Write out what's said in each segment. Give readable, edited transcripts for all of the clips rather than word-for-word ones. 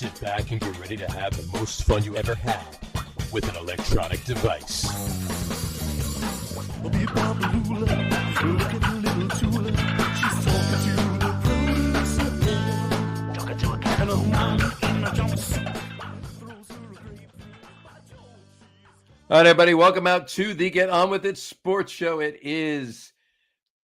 Sit back and get ready to have the most fun you ever had with an electronic device. All right, everybody, welcome out to the Get On With It Sports Show. It is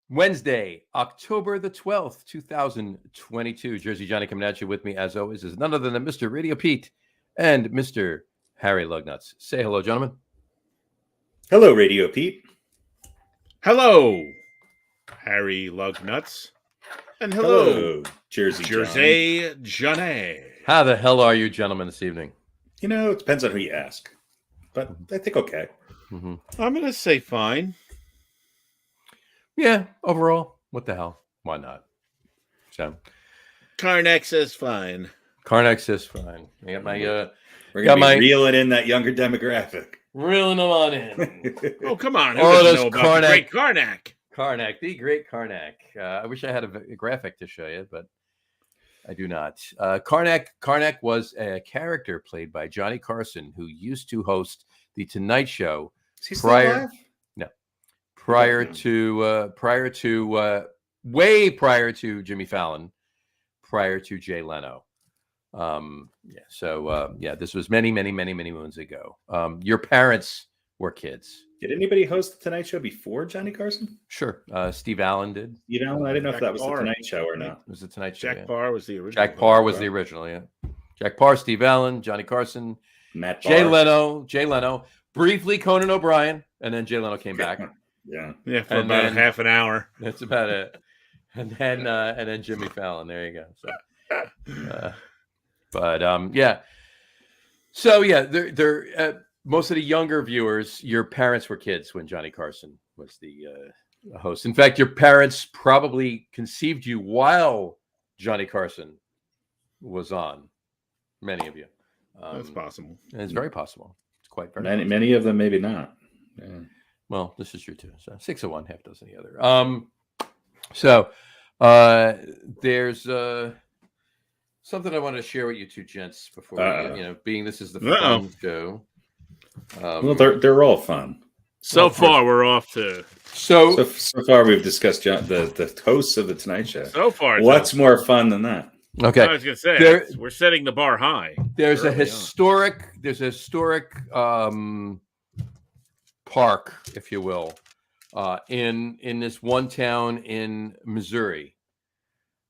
Wednesday, October the 12th, 2022. Jersey Johnny coming at you. With me, as always, is none other than Mr. RadioPete and Mr. Harry Lug Nutz. Say hello, gentlemen. Hello, RadioPete. Hello, Harry Lug Nutz. And hello, Jersey Johnny. How the hell are you, gentlemen, this evening? You know, it depends on who you ask, but I think okay. Mm-hmm. I'm going to say fine. Yeah, overall, what the hell? Why not? So, Karnak says fine. Karnak says fine. I got my We're going to be reeling in that younger demographic. Reeling them on in. Oh, come on. Who All doesn't those know about the great Karnak? Karnak, the great Karnak. I wish I had a graphic to show you, but I do not. Karnak was a character played by Johnny Carson, who used to host the Tonight Show prior to Jimmy Fallon, prior to Jay Leno. This was many moons ago. Your parents were kids. Did anybody host the Tonight Show before Johnny Carson? Sure. Steve Allen did. You know, I didn't know if that was the Tonight Show or not. It was the Tonight Show. Jack Parr was the original. Jack Parr was the original, yeah. Jack Parr, Steve Allen, Johnny Carson, Matt Barr. Jay Leno, briefly Conan O'Brien, and then Jay Leno came back. Yeah, for about half an hour. That's about it. And then Jimmy Fallon. There you go. So, they're most of the younger viewers, your parents were kids when Johnny Carson was the host. In fact, your parents probably conceived you while Johnny Carson was on. Many of you. That's possible. It's very possible. It's quite very possible. Many of them, maybe not. Yeah. Well, this is true too. So 6 of one, half dozen the other. There's something I want to share with you two gents before being this is the fun show. Well, they're all fun. So far, we're off to. So far, we've discussed the hosts of the Tonight Show. So far, what's more fun than that? Okay, I was going to say we're setting the bar high. There's a historic park, if you will, in this one town in Missouri.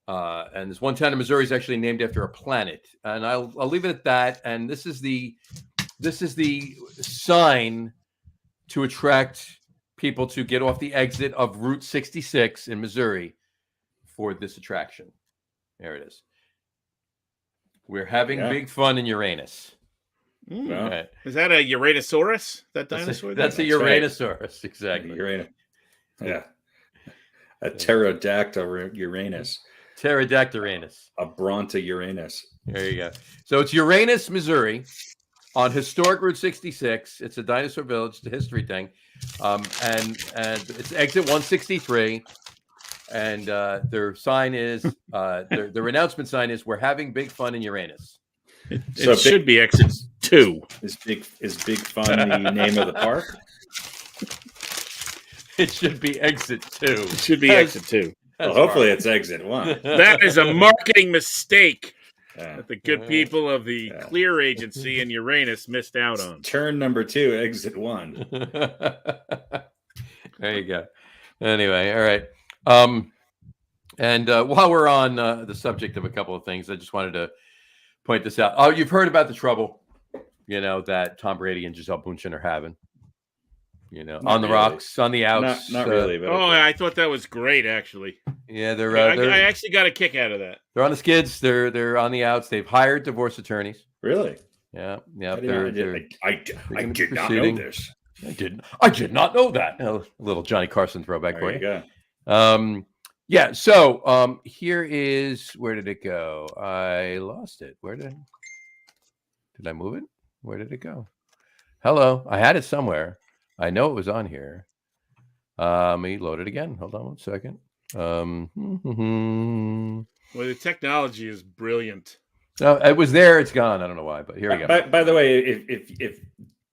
And this one town in Missouri is actually named after a planet. And I'll leave it at that. And this is the sign to attract people to get off the exit of Route 66 in Missouri for this attraction. There it is. We're having big fun in Uranus. Well, right. Is that a Uranosaurus? That dinosaur? That's a Uranosaurus, right. Exactly. Uranus. Yeah. A pterodactyl Uranus. Pterodactyl-Uranus. A Bronto-Uranus. There you go. So it's Uranus, Missouri, on historic Route 66. It's a dinosaur village. It's a history thing. And it's exit 163. And their sign is, their announcement sign is, we're having big fun in Uranus. It should be exit 2. Is big fun the name of the park? It should be exit 2. It should be exit 2. Well, hopefully it's exit 1. That is a marketing mistake that the good people of the Clear Agency in Uranus missed out on. Turn number 2, exit 1. There you go. Anyway, all right. And while we're on the subject of a couple of things, I just wanted to point this out. Oh, you've heard about the trouble, that Tom Brady and Gisele Bündchen are having. On the rocks, on the outs. Not really. But I thought that was great, actually. Yeah, I actually got a kick out of that. They're on the skids. They're on the outs. They've hired divorce attorneys. Really? Yeah. I did not know this. I did not know that. A little Johnny Carson throwback for you. There you go. So here is, where did it go? I lost it. Did I move it? Where did it go? Hello. I had it somewhere. I know it was on here. Let me load it again. Hold on one second. Well, the technology is brilliant. No, it was there. It's gone. I don't know why, but here we go. By the way, if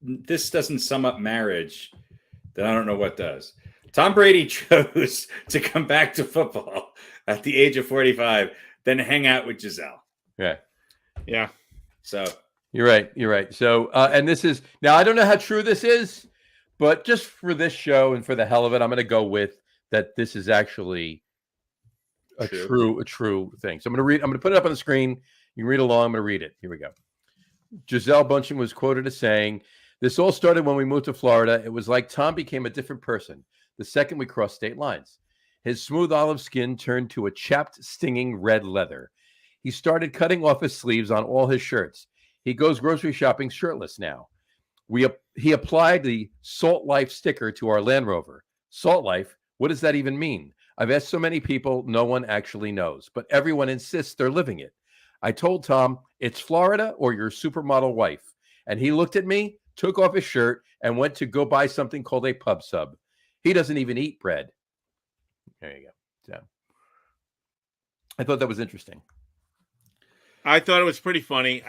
this doesn't sum up marriage, then I don't know what does. Tom Brady chose to come back to football at the age of 45, then hang out with Giselle. Yeah. Yeah. So You're right. You're right. So, and this is now, I don't know how true this is, but just for this show and for the hell of it, I'm going to go with that. This is actually a true thing. So I'm going to put it up on the screen. You can read along. I'm going to read it. Here we go. Giselle Bundchen was quoted as saying, "This all started when we moved to Florida. It was like Tom became a different person the second we crossed state lines. His smooth olive skin turned to a chapped, stinging red leather. He started cutting off his sleeves on all his shirts. He goes grocery shopping shirtless now. He applied the Salt Life sticker to our Land Rover. Salt Life? What does that even mean? I've asked so many people, no one actually knows, but everyone insists they're living it. I told Tom, it's Florida or your supermodel wife. And he looked at me, took off his shirt, and went to go buy something called a pub sub. He doesn't even eat bread." There you go. So I thought that was interesting. I thought it was pretty funny.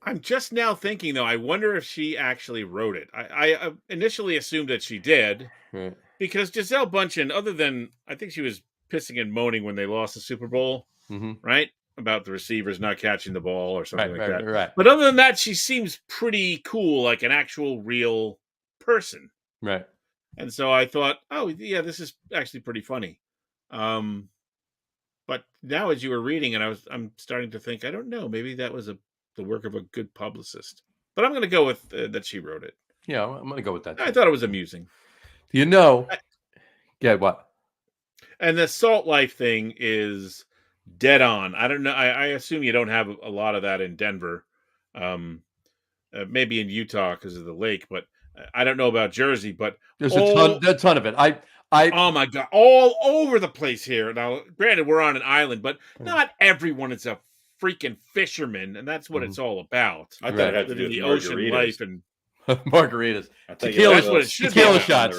I'm just now thinking, though, I wonder if she actually wrote it. I initially assumed that she did, Right. because Giselle Bundchen, other than, I think she was pissing and moaning when they lost the Super Bowl, right? About the receivers not catching the ball or something like that. Right. But other than that, she seems pretty cool, like an actual real person. Right. And so I thought, oh, yeah, this is actually pretty funny. But now as you were reading it, I'm starting to think, I don't know, maybe that was the work of a good publicist. But I'm going to go with that she wrote it. Yeah, I'm going to go with that. I thought it was amusing. Yeah, what? And the Salt Life thing is dead on. I don't know. I assume you don't have a lot of that in Denver. Maybe in Utah because of the lake, but I don't know about Jersey. But there's a ton of it. Oh my God, all over the place here. Now, granted, we're on an island, but not everyone is a freaking fisherman, and that's what it's all about. I thought it had to do with the ocean life and margaritas, tequila. That's what it should be. Tequila shots.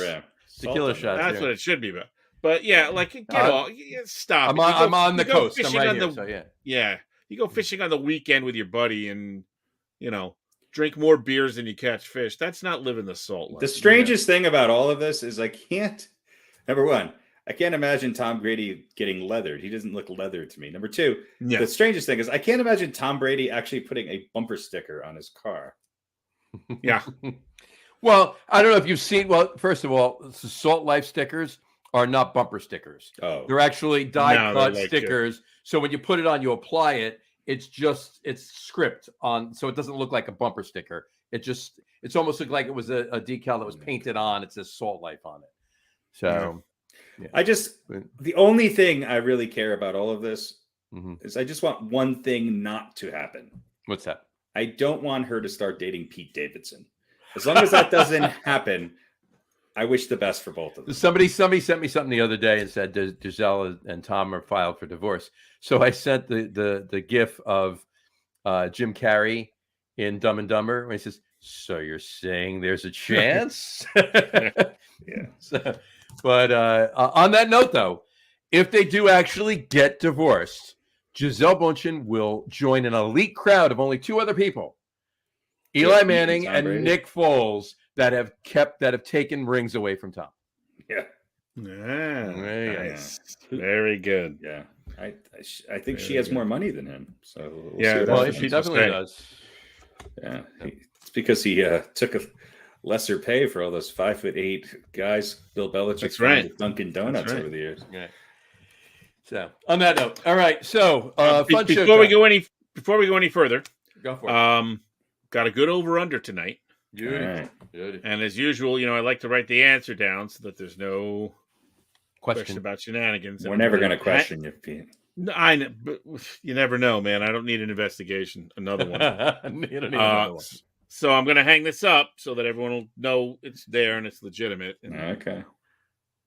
Tequila shots. That's what it should be about. But yeah, like stop. I'm on the coast. I'm right here. So yeah, you go fishing on the weekend with your buddy, and drink more beers than you catch fish. That's not living the salt life. The strangest thing about all of this is number one, I can't imagine Tom Brady getting leathered. He doesn't look leathered to me. Number two, the strangest thing is I can't imagine Tom Brady actually putting a bumper sticker on his car. Yeah. Well, I don't know if you've seen. Well, first of all, the Salt Life stickers are not bumper stickers. Oh, they're actually die-cut stickers. So when you put it on, you apply it. It's script on, so it doesn't look like a bumper sticker. It's almost looked like it was a decal that was painted on. It says Salt Life on it. So, the only thing I really care about all of this is I just want one thing not to happen. What's that? I don't want her to start dating Pete Davidson. As long as that doesn't happen, I wish the best for both of them. Somebody sent me something the other day and said Giselle and Tom are filed for divorce. So I sent the GIF of Jim Carrey in Dumb and Dumber when he says, "So you're saying there's a chance?" Yeah. But on that note, though, if they do actually get divorced, Giselle Bundchen will join an elite crowd of only two other people, Eli Manning and Nick Foles, that have taken rings away from Tom. Yeah. Nice. Very good. Yeah. I think she has more money than him. So she definitely does. Yeah. It's because he took a lesser pay for all those 5'8" guys Bill Belichick found at Dunkin' Donuts over the years. Yeah. So on that note, all right. So fun show. Before we go any further, go for it. Got a good over/under tonight. Right. And as usual, I like to write the answer down so that there's no question about shenanigans. We're never going to question you, Pete. I know, but you never know, man. I don't need an investigation. Another one. You don't need another one. So I'm going to hang this up so that everyone will know it's there and it's legitimate. Okay.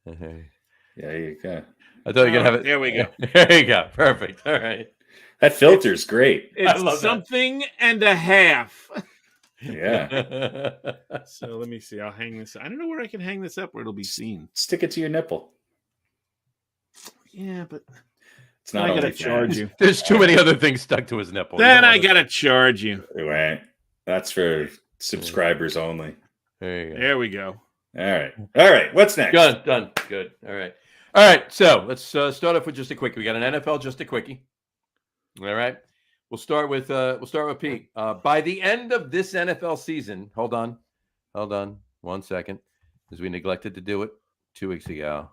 Yeah, you go. I thought you were going to have it. There we go. There you go. Perfect. All right. That filter's great. It's something and a half. Yeah. So let me see. I'll hang this. I don't know where I can hang this up where it'll be seen. Stick it to your nipple. Yeah, but It's not I only gotta charge you. There's too many other things stuck to his nipple. Then I gotta charge you. Right. That's for subscribers only. There you go. There we go. All right. What's next? Done. Good. All right. So let's start off with just a quickie. We got an NFL just a quickie. All right. We'll start with Pete. By the end of this NFL season, hold on 1 second, because we neglected to do it 2 weeks ago.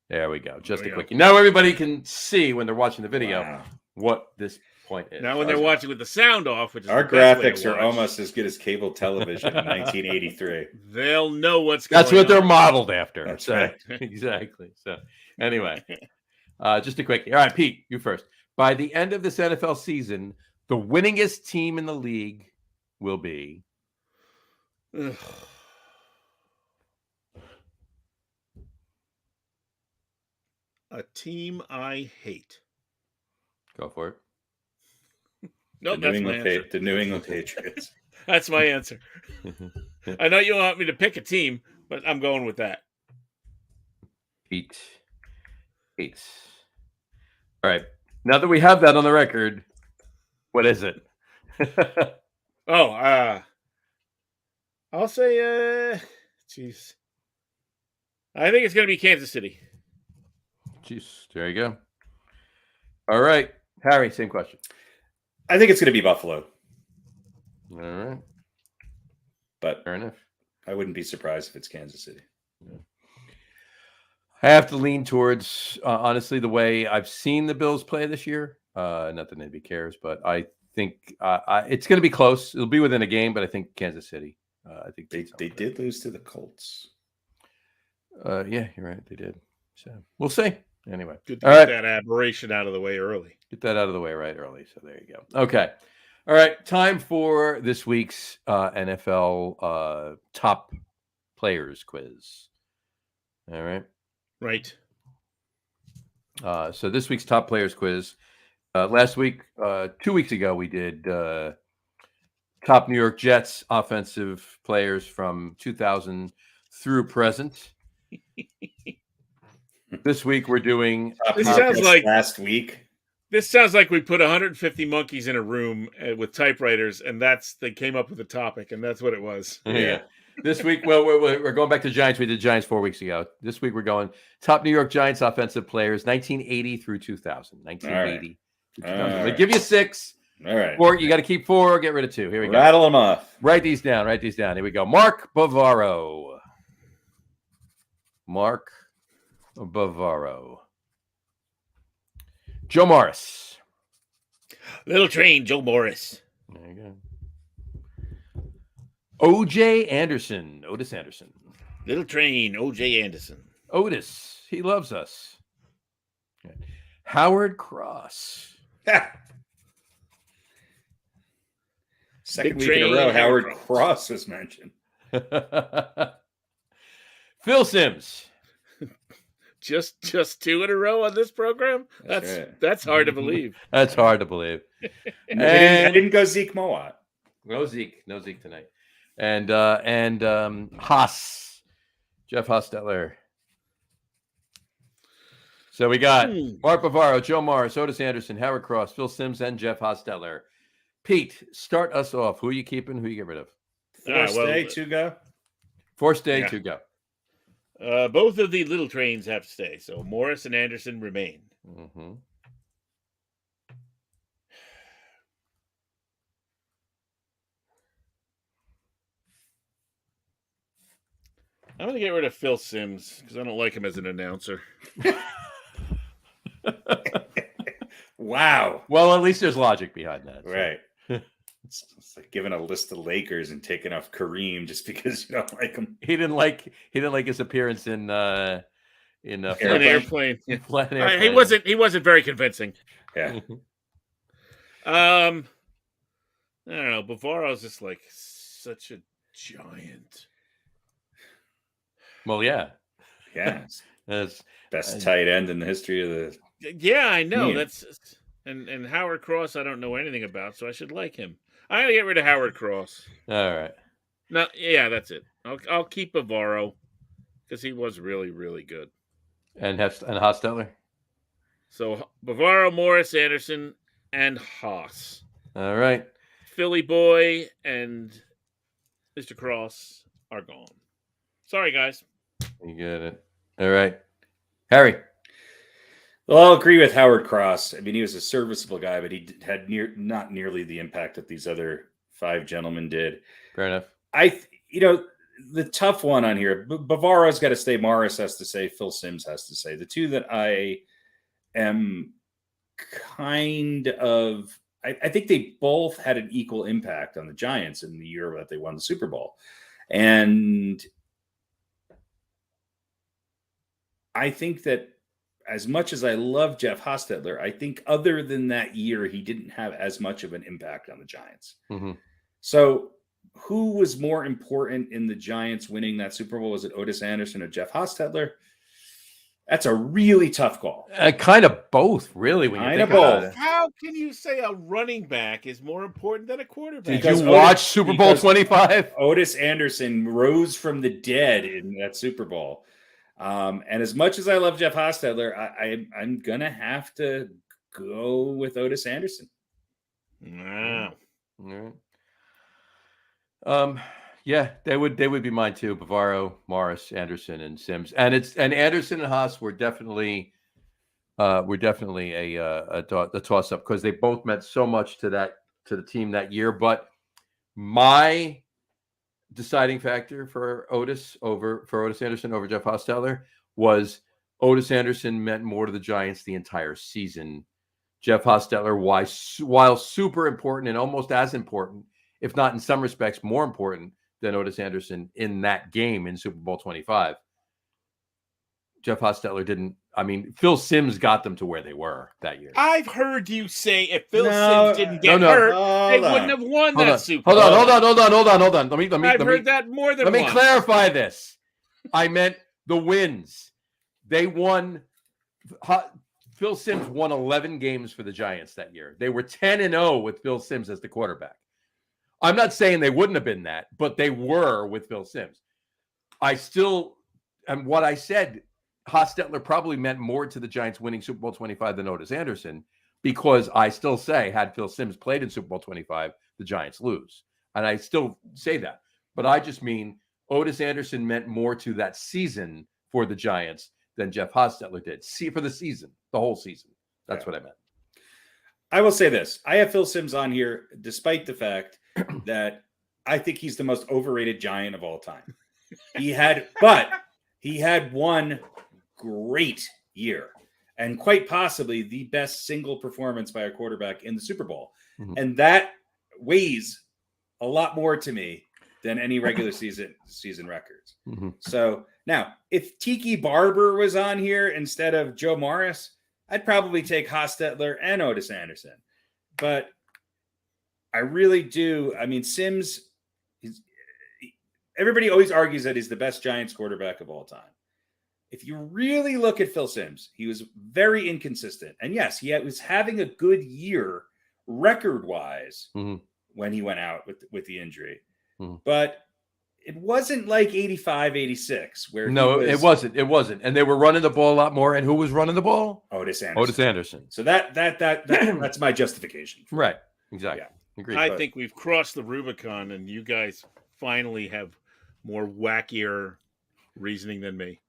There we go. Just a quickie. Now everybody can see when they're watching the video what this point is. Now when they're watching with the sound off, which is our graphics are almost as good as cable television in 1983. They'll know what's That's going what they're on. modeled after. That's right. Exactly. So anyway, just a quickie. All right, Pete, you first. By the end of this NFL season, the winningest team in the league will be a team I hate. Go for it. Nope, that's my answer. The New England Patriots. That's my answer. I know you want me to pick a team, but I'm going with that. Pete. All right. Now that we have that on the record, what is it? I'll say, jeez. I think it's going to be Kansas City. Jeez, there you go. All right. Harry, same question. I think it's going to be Buffalo. All right. But fair enough. I wouldn't be surprised if it's Kansas City. Yeah. I have to lean towards, honestly, the way I've seen the Bills play this year. Not that anybody cares, but I think it's going to be close. It'll be within a game, but I think Kansas City. I think they did lose to the Colts. Yeah, you're right. They did. So we'll see. Anyway, good to get that aberration out of the way early. Get that out of the way right early. So there you go. Okay. All right. Time for this week's NFL top players quiz. All right. Right. So this week's top players quiz. Last week, 2 weeks ago, we did top New York Jets offensive players from 2000 through present. This week we're doing. This sounds like last week. This sounds like we put 150 monkeys in a room with typewriters, and they came up with a topic, and that's what it was. Yeah. This week, well, we're going back to Giants. We did Giants 4 weeks ago. This week we're going top New York Giants offensive players, 1980 through 2000. 1980. Right. They give you 6. All right. 4. You got to keep 4. Get rid of 2. Here we go. Rattle them off. Write these down. Here we go. Mark Bavaro. Joe Morris. Little Train, Joe Morris. There you go. O.J. Anderson. Otis Anderson. Little Train, O.J. Anderson. Otis. He loves us. Okay. Howard Cross. Second week in a row, Howard Cross was mentioned. Phil Simms. Just 2 in a row on this program? That's hard to believe. That's hard to believe. I didn't go Zeke Mowat. No Zeke tonight. And Haas. Jeff Hostetler. So we got Mark Bavaro, Joe Morris, Otis Anderson, Howard Cross, Phil Simms, and Jeff Hostetler. Pete, start us off. Who are you keeping? Who you get rid of? To go. Forced day to go. Both of the little trains have to stay, so Morris and Anderson remain. Mm-hmm. I'm going to get rid of Phil Simms because I don't like him as an announcer. Wow. Well, at least there's logic behind that. So. Right. It's like giving a list of Lakers and taking off Kareem just because you don't like him. He didn't like his appearance in an airplane. He wasn't very convincing. Yeah. I don't know. Bavaro's just like such a giant. Well, yeah. Yeah. That's best tight end in the history of the. Yeah, I know. Team. That's and Howard Cross I don't know anything about, so I should like him. I'm gonna get rid of Howard Cross. All right. No, yeah, that's it. I'll keep Bavaro because he was really, really good. And Hostetler? So Bavaro, Morris, Anderson, and Haas. All right. Philly Boy and Mr. Cross are gone. Sorry, guys. You get it. All right. Harry. Well, I'll agree with Howard Cross. I mean, he was a serviceable guy, but he had not nearly the impact that these other 5 gentlemen did. Fair enough. The tough one on here, Bavaro's got to stay. Morris has to say. Phil Simms has to say. The two that I am kind of, I think they both had an equal impact on the Giants in the year that they won the Super Bowl. And I think that as much as I love Jeff Hostetler, I think other than that year, he didn't have as much of an impact on the Giants. Mm-hmm. So who was more important in the Giants winning that Super Bowl? Was it Otis Anderson or Jeff Hostetler? That's a really tough call. Kind of both, really. When you think about it. How can you say a running back is more important than a quarterback? Did you watch Super Bowl 25? Otis Anderson rose from the dead in that Super Bowl. And as much as I love Jeff Hostetler, I'm going to have to go with Otis Anderson. Wow. All right. Yeah, they would be mine too. Bavaro, Morris, Anderson, and Simms, and Anderson and Haas were definitely a toss up because they both meant so much to the team that year. But my deciding factor for Otis Anderson over Jeff Hostetler was Otis Anderson meant more to the Giants the entire season. Jeff Hostetler, while super important and almost as important, if not in some respects more important than Otis Anderson in that game in Super Bowl 25. Jeff Hostetler didn't. I mean, Phil Simms got them to where they were that year. I've heard you say if Phil Simms didn't get hurt, they wouldn't have won that Super Bowl. Hold on. I've heard that more than once. Let me clarify this. I meant the wins. They won. Phil Simms won 11 games for the Giants that year. They were 10-0 with Phil Simms as the quarterback. I'm not saying they wouldn't have been that, but they were with Phil Simms. And what I said, Hostetler probably meant more to the Giants winning Super Bowl 25 than Otis Anderson, because I still say, had Phil Simms played in Super Bowl 25, the Giants lose. And I still say that. But I just mean Otis Anderson meant more to that season for the Giants than Jeff Hostetler did. For the season, the whole season. That's what I meant. I will say this. I have Phil Simms on here, despite the fact that I think he's the most overrated Giant of all time. He had one great year and quite possibly the best single performance by a quarterback in the Super Bowl. Mm-hmm. And that weighs a lot more to me than any regular season records. Mm-hmm. So now, if Tiki Barber was on here instead of Joe Morris, I'd probably take Hostetler and Otis Anderson. But I really do. I mean, Simms, everybody always argues that he's the best Giants quarterback of all time. If you really look at Phil Simms, he was very inconsistent. And yes, he was having a good year record-wise when he went out with the injury. Mm-hmm. But it wasn't like 85, 86. It wasn't. And they were running the ball a lot more. And who was running the ball? Otis Anderson. So that's my justification. Right. Exactly. Yeah. Agreed. I think we've crossed the Rubicon, and you guys finally have more wackier reasoning than me.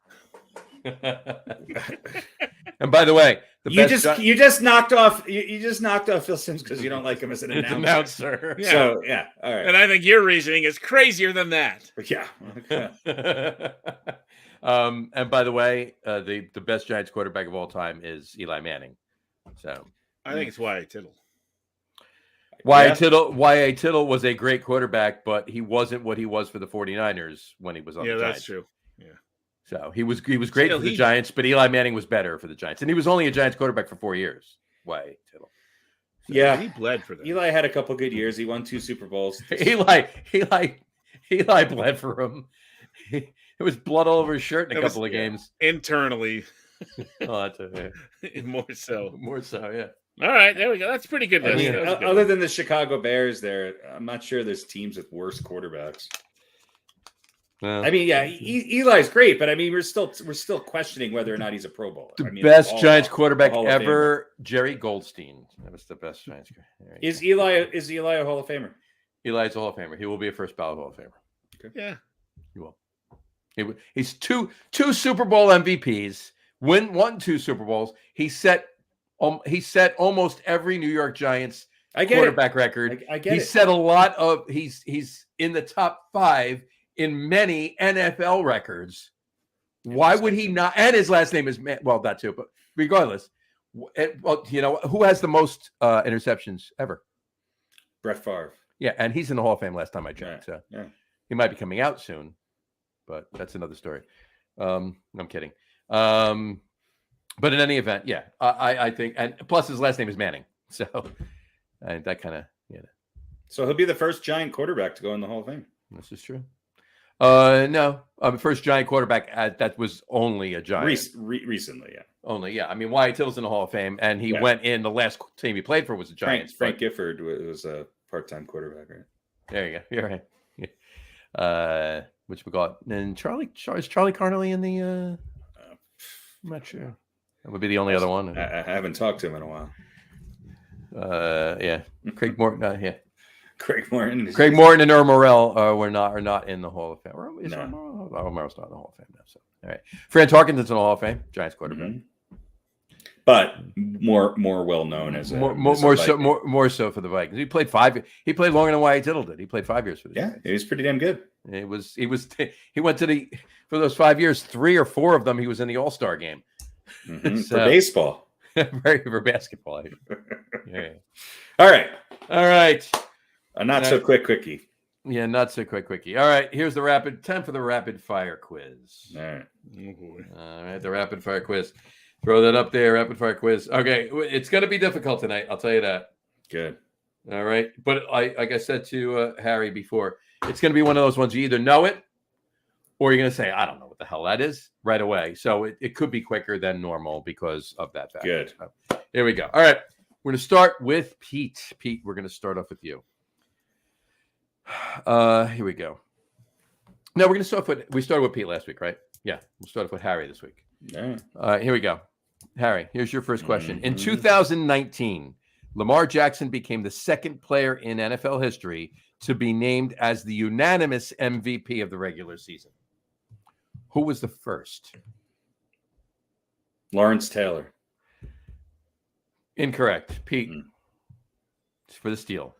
And by the way, you just knocked off Phil Simms because you don't like him as an announcer. Yeah. So yeah, all right. And I think your reasoning is crazier than that. Yeah. And by the way, the best Giants quarterback of all time is Eli Manning. So I think it's Wyatt Tittle. Wyatt Tittle was a great quarterback, but he wasn't what he was for the 49ers when he was on the Giants. Yeah, that's true. Yeah. So he was great for the Giants, but Eli Manning was better for the Giants. And he was only a Giants quarterback for 4 years. Wyatt Tittle. So, yeah. He bled for them. Eli had a couple good years. He won 2 Super Bowls. Eli bled for him. It was blood all over his shirt in a couple of games. Internally. Oh, that's More so, yeah. All right, there we go. That's pretty good. I mean, other than the Chicago Bears, I'm not sure there's teams with worse quarterbacks. I mean, yeah, Eli's great, but I mean, we're still questioning whether or not he's a Pro Bowler. The I mean, best Giants quarterback Hall of Famer. ever, Jerry Goldstein. That was the best Giants. Is Eli a Hall of Famer? Eli's a Hall of Famer. He will be a first ballot Hall of Famer. Okay. Yeah, he will. He's two Super Bowl MVPs. Won 2 Super Bowls. He set almost every New York Giants quarterback record. I get he set a lot of. He's in the top 5 in many NFL records. Why would he not? And his last name is that too. But regardless, who has the most interceptions ever? Brett Favre. Yeah, and he's in the Hall of Fame last time I checked. So he might be coming out soon, but that's another story. I'm kidding. But in any event, yeah, I think, and plus his last name is Manning, so that kind of So he'll be the first Giant quarterback to go in the Hall of Fame. This is true. No, first Giant quarterback that was only a Giant. Recently, yeah. Only, yeah. I mean, Wyatt Tittle's in the Hall of Fame, and he went in. The last team he played for was the Giants. Frank Gifford was a part-time quarterback, right? There you go. You're right. Yeah. Which we got. And is Charlie Carnley in the? I'm not sure. That would be the only other one. I haven't talked to him in a while. Yeah. Craig Morton. Yeah. Craig Morton and Earl Morrell are not in the Hall of Fame. Is Earl Morrell? Earl Morrell's not in the Hall of Fame now. So all right. Fran Tarkenton's in the Hall of Fame, Giants quarterback. Mm-hmm. But more well known as more so for the Vikings. He played longer than Wyatt Tittle did. He played 5 years for the Giants. He was pretty damn good. He went to for those 5 years, 3 or 4 of them he was in the All-Star game. Mm-hmm. For baseball. For basketball. Yeah. All right. A not so quick quickie. Yeah, not so quick quickie. All right, here's time for the rapid fire quiz. All right. Oh boy. All right, the rapid fire quiz. Throw that up there, rapid fire quiz. Okay, it's going to be difficult tonight. I'll tell you that. Good. All right, but like I said to Harry before, it's going to be one of those ones you either know it or you're going to say, I don't know what the hell that is right away. So it could be quicker than normal because of that fact. Good. So, here we go. All right, we're going to start with Pete. Pete, we're going to start off with you. Here we go. No, we're going to start with. We started with Pete last week, right? Yeah, we'll start off with Harry this week. Yeah. Here we go. Harry, here's your first question. In 2019, Lamar Jackson became the second player in NFL history to be named as the unanimous MVP of the regular season. Who was the first? Lawrence Taylor. Incorrect. Pete. It's for the steal.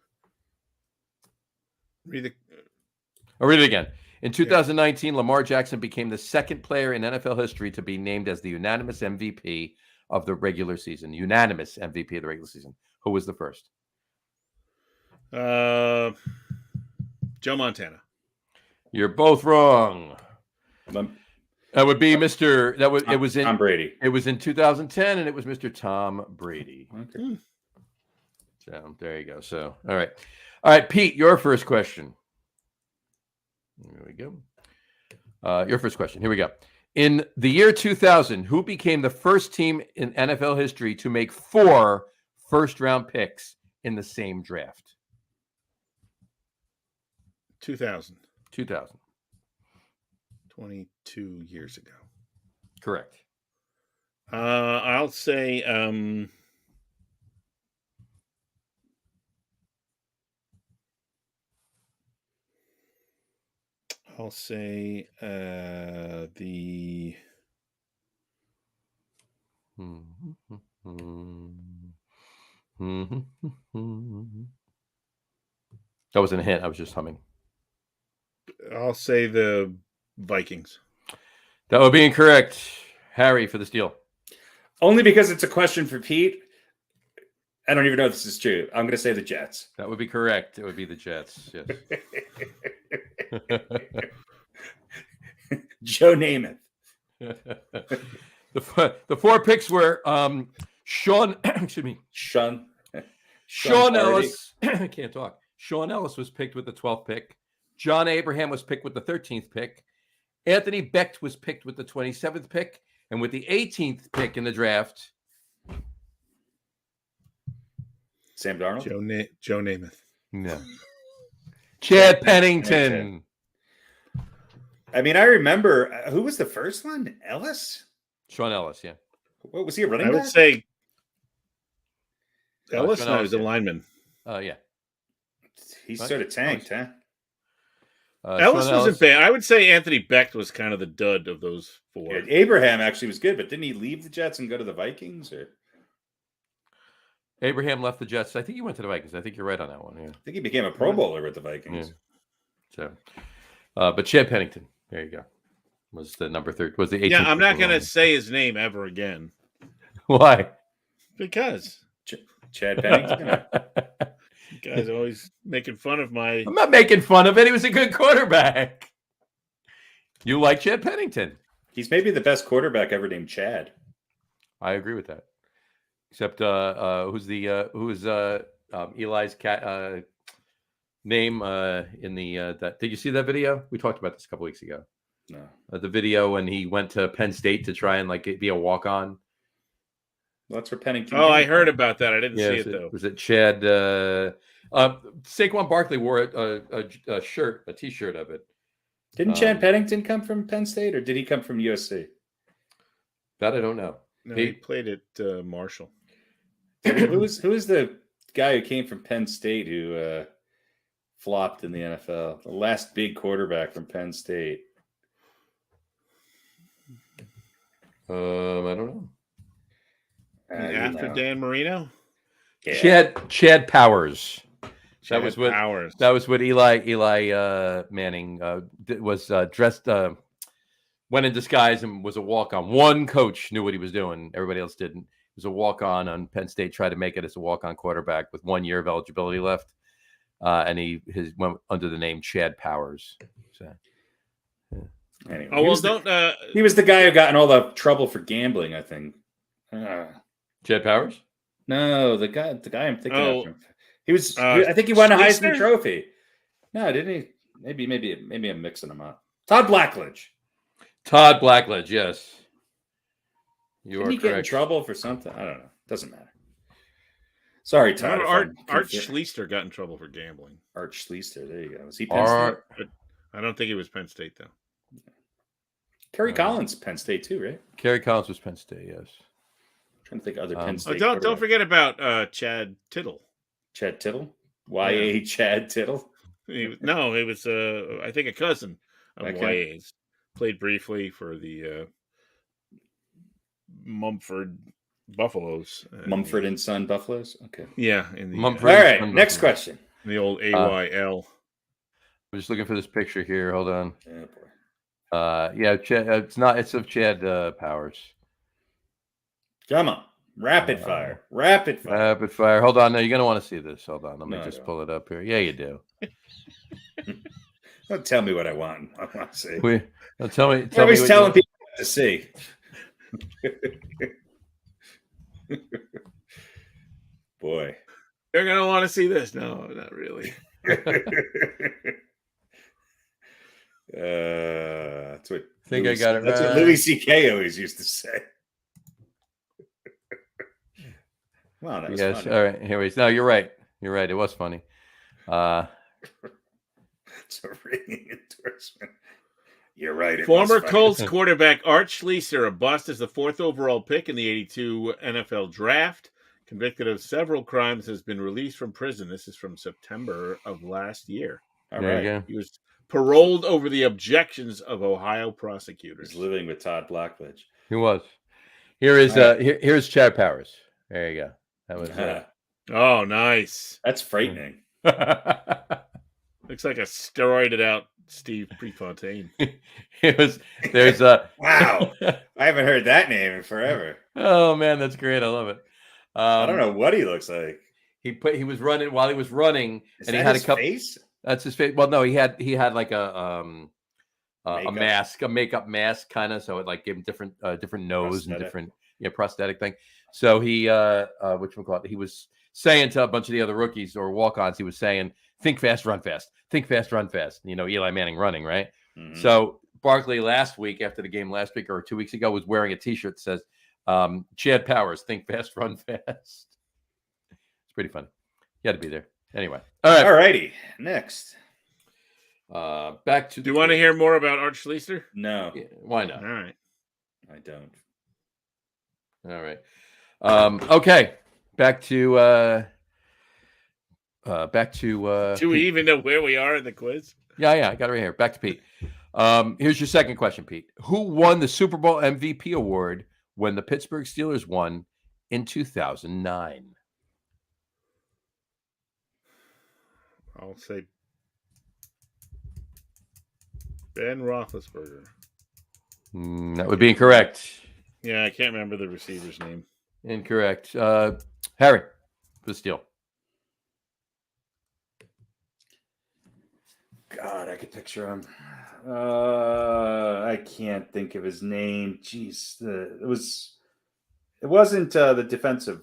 Read it again. In 2019, Lamar Jackson became the second player in NFL history to be named as the unanimous MVP of the regular season. Unanimous MVP of the regular season. Who was the first? Joe Montana. You're both wrong. That would be it was in Tom Brady. It was in 2010, and it was Mr. Tom Brady. Okay. So there you go. So all right, Pete, your first question. Here we go. Your first question. Here we go. In the year 2000, who became the first team in NFL history to make 4 first-round picks in the same draft? 2000. 2000. 22 years ago. Correct. I'll say the That wasn't a hint. I was just humming. I'll say the Vikings. That would be incorrect. Harry for the steal. Only because it's a question for Pete. I don't even know if this is true. I'm going to say the Jets. That would be correct. It would be the Jets. Yes. Joe Namath. The 4 picks were Sean Ellis. I can't talk. Sean Ellis was picked with the 12th pick. John Abraham was picked with the 13th pick. Anthony Becht was picked with the 27th pick. And with the 18th pick in the draft, Sam Darnold? Joe Namath. No. Chad Pennington. I mean, I remember who was the first one? Ellis? Shawn Ellis, yeah. What was he a running I back? would say Ellis, Ellis. No, he's a lineman. Yeah. He Right. sort of tanked, huh? Ellis wasn't bad. I would say Anthony Becht was kind of the dud of those four. Yeah, Abraham actually was good, but didn't he leave the Jets and go to the Vikings? Or Abraham left the Jets. I think he went to the Vikings. I think you're right on that one. Yeah. I think he became a Pro Bowler with the Vikings. Yeah. So, but Chad Pennington, there you go, was the number 3. Was the 18th? Yeah, I'm not going to say his name ever again. Why? Because Chad Pennington. you guys are always making fun of my. I'm not making fun of it. He was a good quarterback. You like Chad Pennington? He's maybe the best quarterback ever named Chad. I agree with that. Except who's Eli's cat name in the that? Did you see that video? We talked about this a couple weeks ago. No. The video when he went to Penn State to try and be a walk-on. Well, that's where Pennington. Oh, I heard about that. I didn't see it though. Was it Chad? Saquon Barkley wore a shirt, a T-shirt of it. Didn't Chad Pennington come from Penn State, or did he come from USC? That I don't know. No, he played at Marshall. Who is the guy who came from Penn State who flopped in the NFL? The last big quarterback from Penn State. I don't know. After Dan Marino? Yeah. Chad Powers. That was what Eli Manning was dressed. Went in disguise and was a walk-on. One coach knew what he was doing. Everybody else didn't. He was a walk-on Penn State. Tried to make it as a walk-on quarterback with 1 year of eligibility left, and he went under the name Chad Powers. So, yeah. Anyway, he was the guy who got in all the trouble for gambling, I think. Chad Powers? No, the guy I'm thinking of. He was. I think he won a Heisman Trophy. No, didn't he? Maybe I'm mixing them up. Todd Blackledge. Todd Blackledge, yes. Didn't he get in trouble for something? I don't know. Doesn't matter. Sorry, Todd. Art Schlichter got in trouble for gambling. Art Schlichter. There you go. Was he Penn State? I don't think he was Penn State, though. Kerry Collins, Penn State, too, right? Kerry Collins was Penn State, yes. I'm trying to think of other Penn State. Don't forget about Chad Tittle. Chad Tittle? Y.A. Chad Tittle? He was, I think, a cousin of Y.A.'s. Played briefly for the Mumford Buffaloes. Mumford and Son Buffaloes? Okay. Yeah. All right, next question. The old AYL. I'm just looking for this picture here. Hold on. Oh, boy. Chad, it's of Chad Powers. Come on. Rapid fire. Hold on. No, you're going to want to see this. Hold on. Let me just pull it up here. Yeah, you do. Don't tell me what I want. I want to see. Tell me. Always telling people what to see. Boy. You're going to want to see this. No, not really. That's what I got it. That's what Louis C.K. always used to say. Wow, that was funny. All right. Here we go. No, you're right. It was funny. It's a ringing endorsement. You're right. Former Colts quarterback Art Schlichter, a bust as the 4th overall pick in the 82 NFL draft, convicted of several crimes, has been released from prison. This is from September of last year. All right. He was paroled over the objections of Ohio prosecutors. He's living with Todd Blackledge. He was. Here's Chad Powers. There you go. That was Oh, nice. That's frightening. Looks like a steroided out Steve Prefontaine. There's wow. I haven't heard that name in forever. Oh man, that's great. I love it. I don't know what he looks like. He was running while he was running, and he had his face? That's his face. Well, no, he had like a mask, a makeup mask kind of, so it like gave him different nose and different prosthetic thing. So he whatchamacallit, he was saying to a bunch of the other rookies or walk-ons, he was saying, think fast, run fast. Think fast, run fast. Eli Manning running, right? Mm-hmm. So Barkley last week, after the game last week or 2 weeks ago, was wearing a T-shirt that says, Chad Powers, think fast, run fast. It's pretty funny. You had to be there. Anyway. All right. All righty. Next. Back to. Do you want to hear more about Art Schlichter? No. Yeah, why not? All right. I don't. All right. Okay. Back to. Do we even know where we are in the quiz? Yeah, I got it right here. Back to Pete. Here's your second question, Pete. Who won the Super Bowl MVP award when the Pittsburgh Steelers won in 2009? I'll say Ben Roethlisberger. That would be incorrect. Yeah, I can't remember the receiver's name. Incorrect. Harry, for the steal. God, I could picture him. I can't think of his name. Jeez, it wasn't the defensive.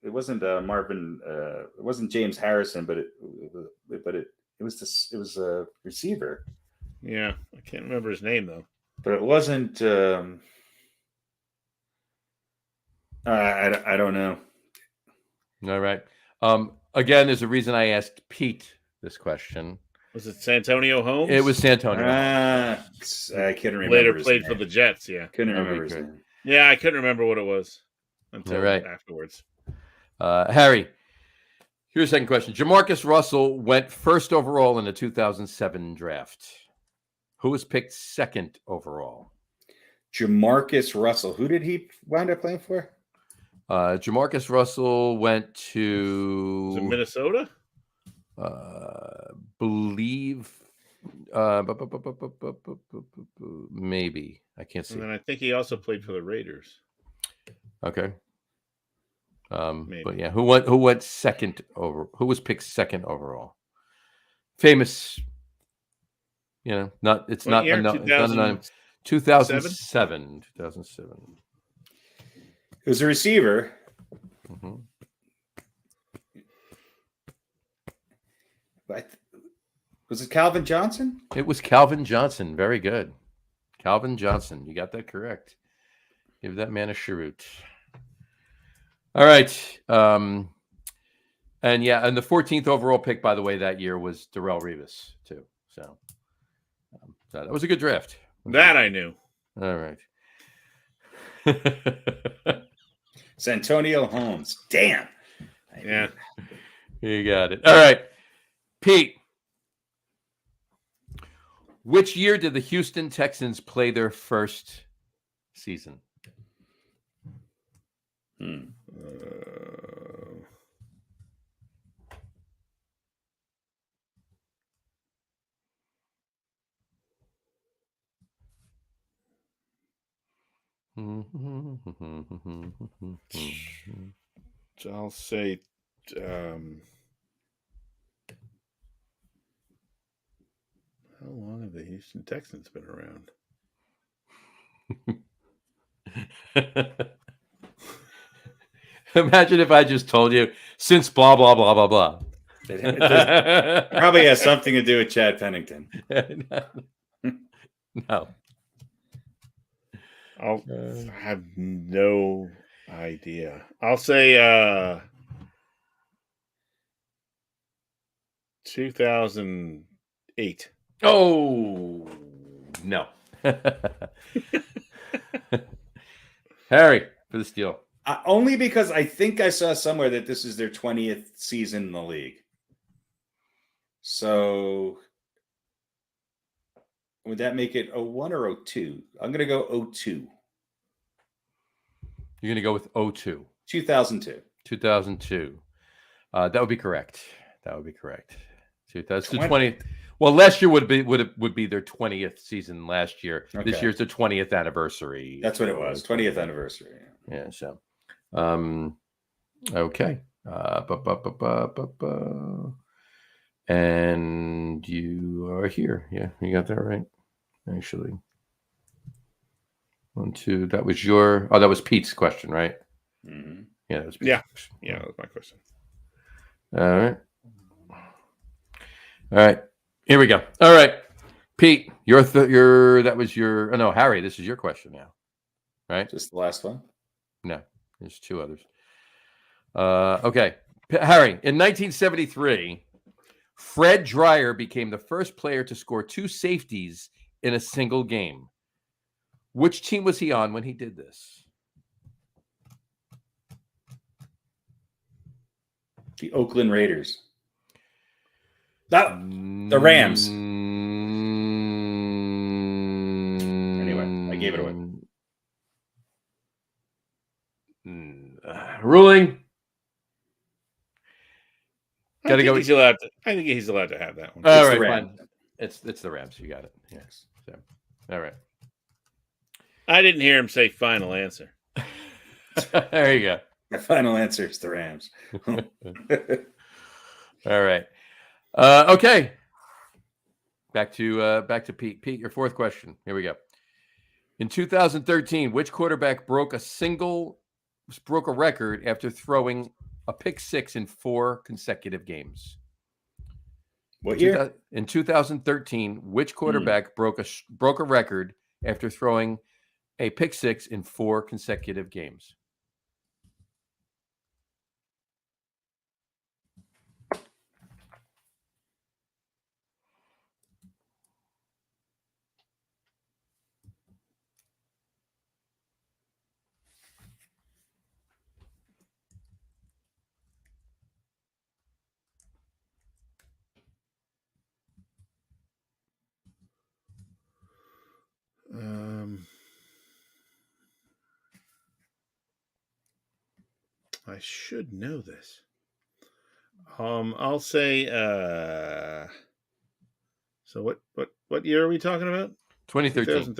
It wasn't Marvin. It wasn't James Harrison, but it was a receiver. Yeah, I can't remember his name though. But it wasn't. I don't know. All right. Again, there's a reason I asked Pete this question. Was it Santonio Holmes? It was Santonio. I couldn't remember. Later played for the Jets. Yeah, couldn't remember his name. Yeah, I couldn't remember what it was until afterwards. Harry, here's a second question. Jamarcus Russell went first overall in the 2007 draft. Who was picked second overall? Jamarcus Russell. Who did he wind up playing for? Jamarcus Russell went to... Was it Minnesota? Believe... maybe. I can't see. And then I think he also played for the Raiders. Okay. But yeah, who went second over? Who was picked second overall? Famous, not. It's not. Year? No, 2007. 2007. It was a receiver. Mm-hmm. Was it Calvin Johnson? It was Calvin Johnson. Very good, Calvin Johnson. You got that correct. Give that man a cheroot. All right. And the 14th overall pick, by the way, that year was Darrelle Revis, too. So that was a good draft. That I knew. All right. Santonio Holmes. Damn. Yeah. You got it. All right. Pete, which year did the Houston Texans play their first season? So I'll say how long have the Houston Texans been around? Imagine if I just told you since blah, blah, blah, blah, blah. It probably has something to do with Chad Pennington. No. I have no idea. I'll say 2008. Oh, no. Harry, for the steal. Only because I think I saw somewhere that this is their 20th season in the league. So would that make it 01 or 02? I'm going to go 02. You're going to go with 02. 2002. 2002. That would be correct. That would be correct. 2020. Well, last year would be their 20th season last year. Okay. This year's the 20th anniversary. That's what it was. 20th anniversary. Yeah. So, okay. And you are here. Yeah, you got that right. Actually, 1, 2. That was that was Pete's question, right? Mm-hmm. Yeah, that was Pete's question. Yeah, that was my question. All right. Here we go. All right, Pete, Harry, this is your question now, right? Just the last one. No, there's 2 others. Okay, Harry, in 1973, Fred Dreyer became the first player to score 2 safeties in a single game. Which team was he on when he did this? The Oakland Raiders. The Rams. Anyway, I gave it away. Ruling. I think he's allowed to have that one. All right, fine. It's the Rams. You got it. Yes. So, all right. I didn't hear him say final answer. There you go. My final answer is the Rams. All right. Okay. Back to Pete. Pete, your fourth question. Here we go. In 2013, which quarterback broke a record after throwing a pick six in 4 consecutive games? What year? In 2013, which quarterback broke a record after throwing a pick six in 4 consecutive games? I should know this. I'll say. So what year are we talking about? 2013.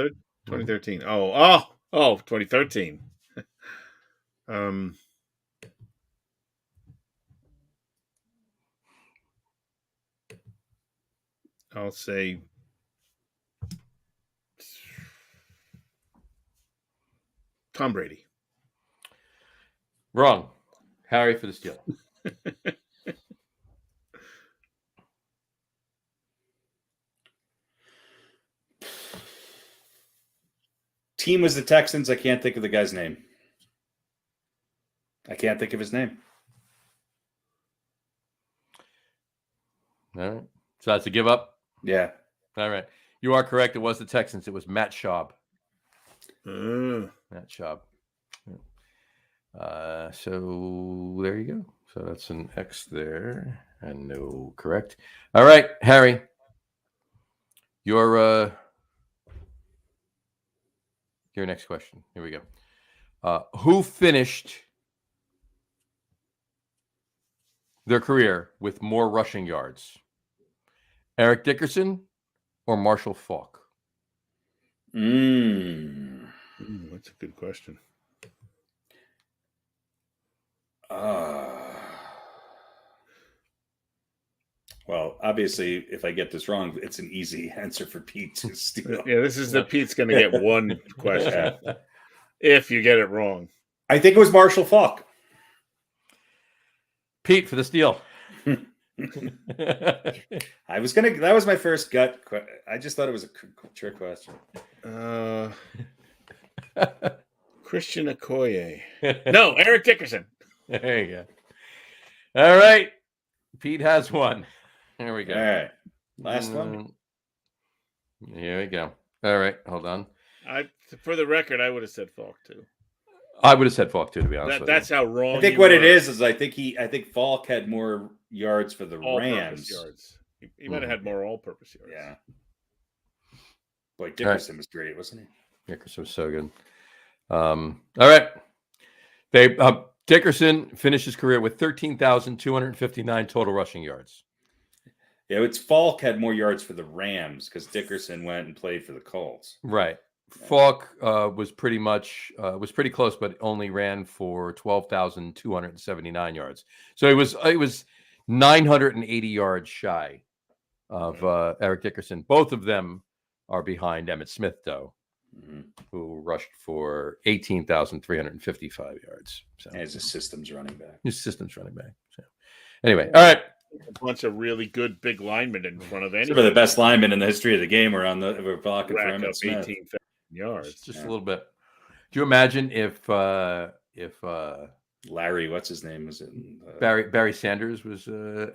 2013. Oh, 2013. I'll say Tom Brady. Wrong. Harry for the steal. Team was the Texans. I can't think of the guy's name. I can't think of his name. All right. So that's a give up? Yeah. All right. You are correct. It was the Texans. It was Matt Schaub. Matt Schaub. So there you go. So that's an X there. And no correct. All right, Harry. Your next question. Here we go. Who finished their career with more rushing yards? Eric Dickerson or Marshall Faulk? That's a good question. Well, obviously, if I get this wrong, it's an easy answer for Pete to steal. Yeah, this is Pete's going to get one question if you get it wrong. I think it was Marshall Faulk. Pete for the steal. That was my first gut. I just thought it was a trick question. Christian Okoye. No, Eric Dickerson. There you go. All right. Pete has one. There we go. All right. Last one. Here we go. All right. Hold on. For the record, I would have said Faulk too. I would have said Faulk too, to be honest with you. That's how wrong. I think what it is I think Faulk had more yards for the Rams. Yards. He might have had more all-purpose yards. Yeah. Boy, Dickerson was great, wasn't he? Dickerson was so good. All right. Dickerson finished his career with 13,259 total rushing yards. Yeah, it's Faulk had more yards for the Rams because Dickerson went and played for the Colts. Right. Faulk was pretty close, but only ran for 12,279 yards. So it was 980 yards shy of Eric Dickerson. Both of them are behind Emmitt Smith, though, who rushed for 18,355 yards. So as a systems running back. So anyway, all right. A bunch of really good big linemen in front of Some of the best linemen in the history of the game were blocking for Emmitt Smith. 18,000 yards. Just a little bit. Do you imagine if Larry, what's his name? Was it Barry Sanders was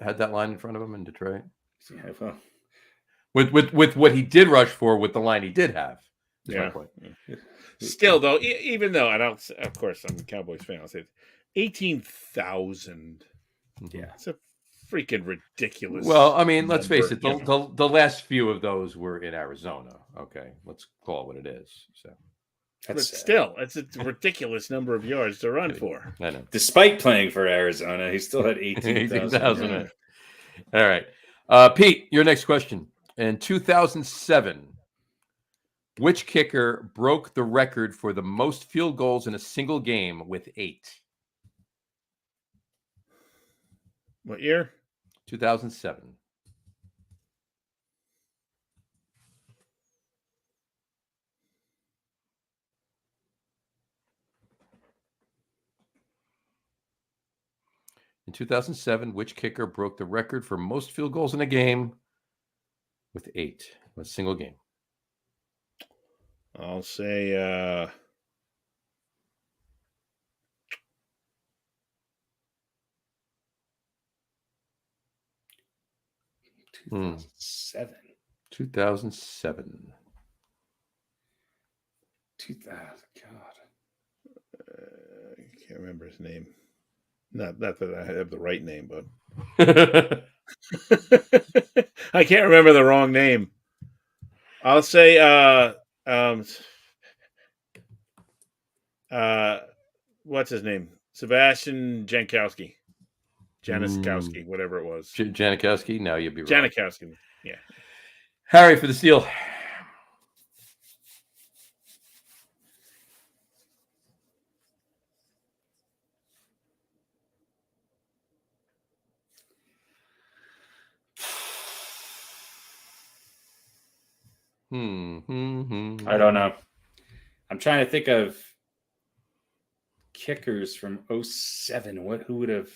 had that line in front of him in Detroit? Yeah, well, with what he did rush for, with the line he did have. Is my point. Still, though, even though I don't, of course, I'm a Cowboys fan. I'll say 18,000. Yeah, It's a freaking ridiculous. Well, I mean, let's number, face it. The last few of those were in Arizona. Okay, let's call it what it is. So, but still, it's a ridiculous number of yards to run for. I know. Despite playing for Arizona, he still had 18,000. All right, Pete, your next question. In 2007, which kicker broke the record for the most field goals in a single game with 8? What year? 2007. In 2007, which kicker broke the record for most field goals in a game with 8? A single game. I'll say 2007. 2007. 2000. God. I can't remember his name. Not that I have the right name, but I can't remember the wrong name. I'll say what's his name? Sebastian Janikowski, whatever it was. Janikowski? No, you'd be wrong. Janikowski, yeah. Harry for the steal. I don't know. I'm trying to think of kickers from 07. Who would have?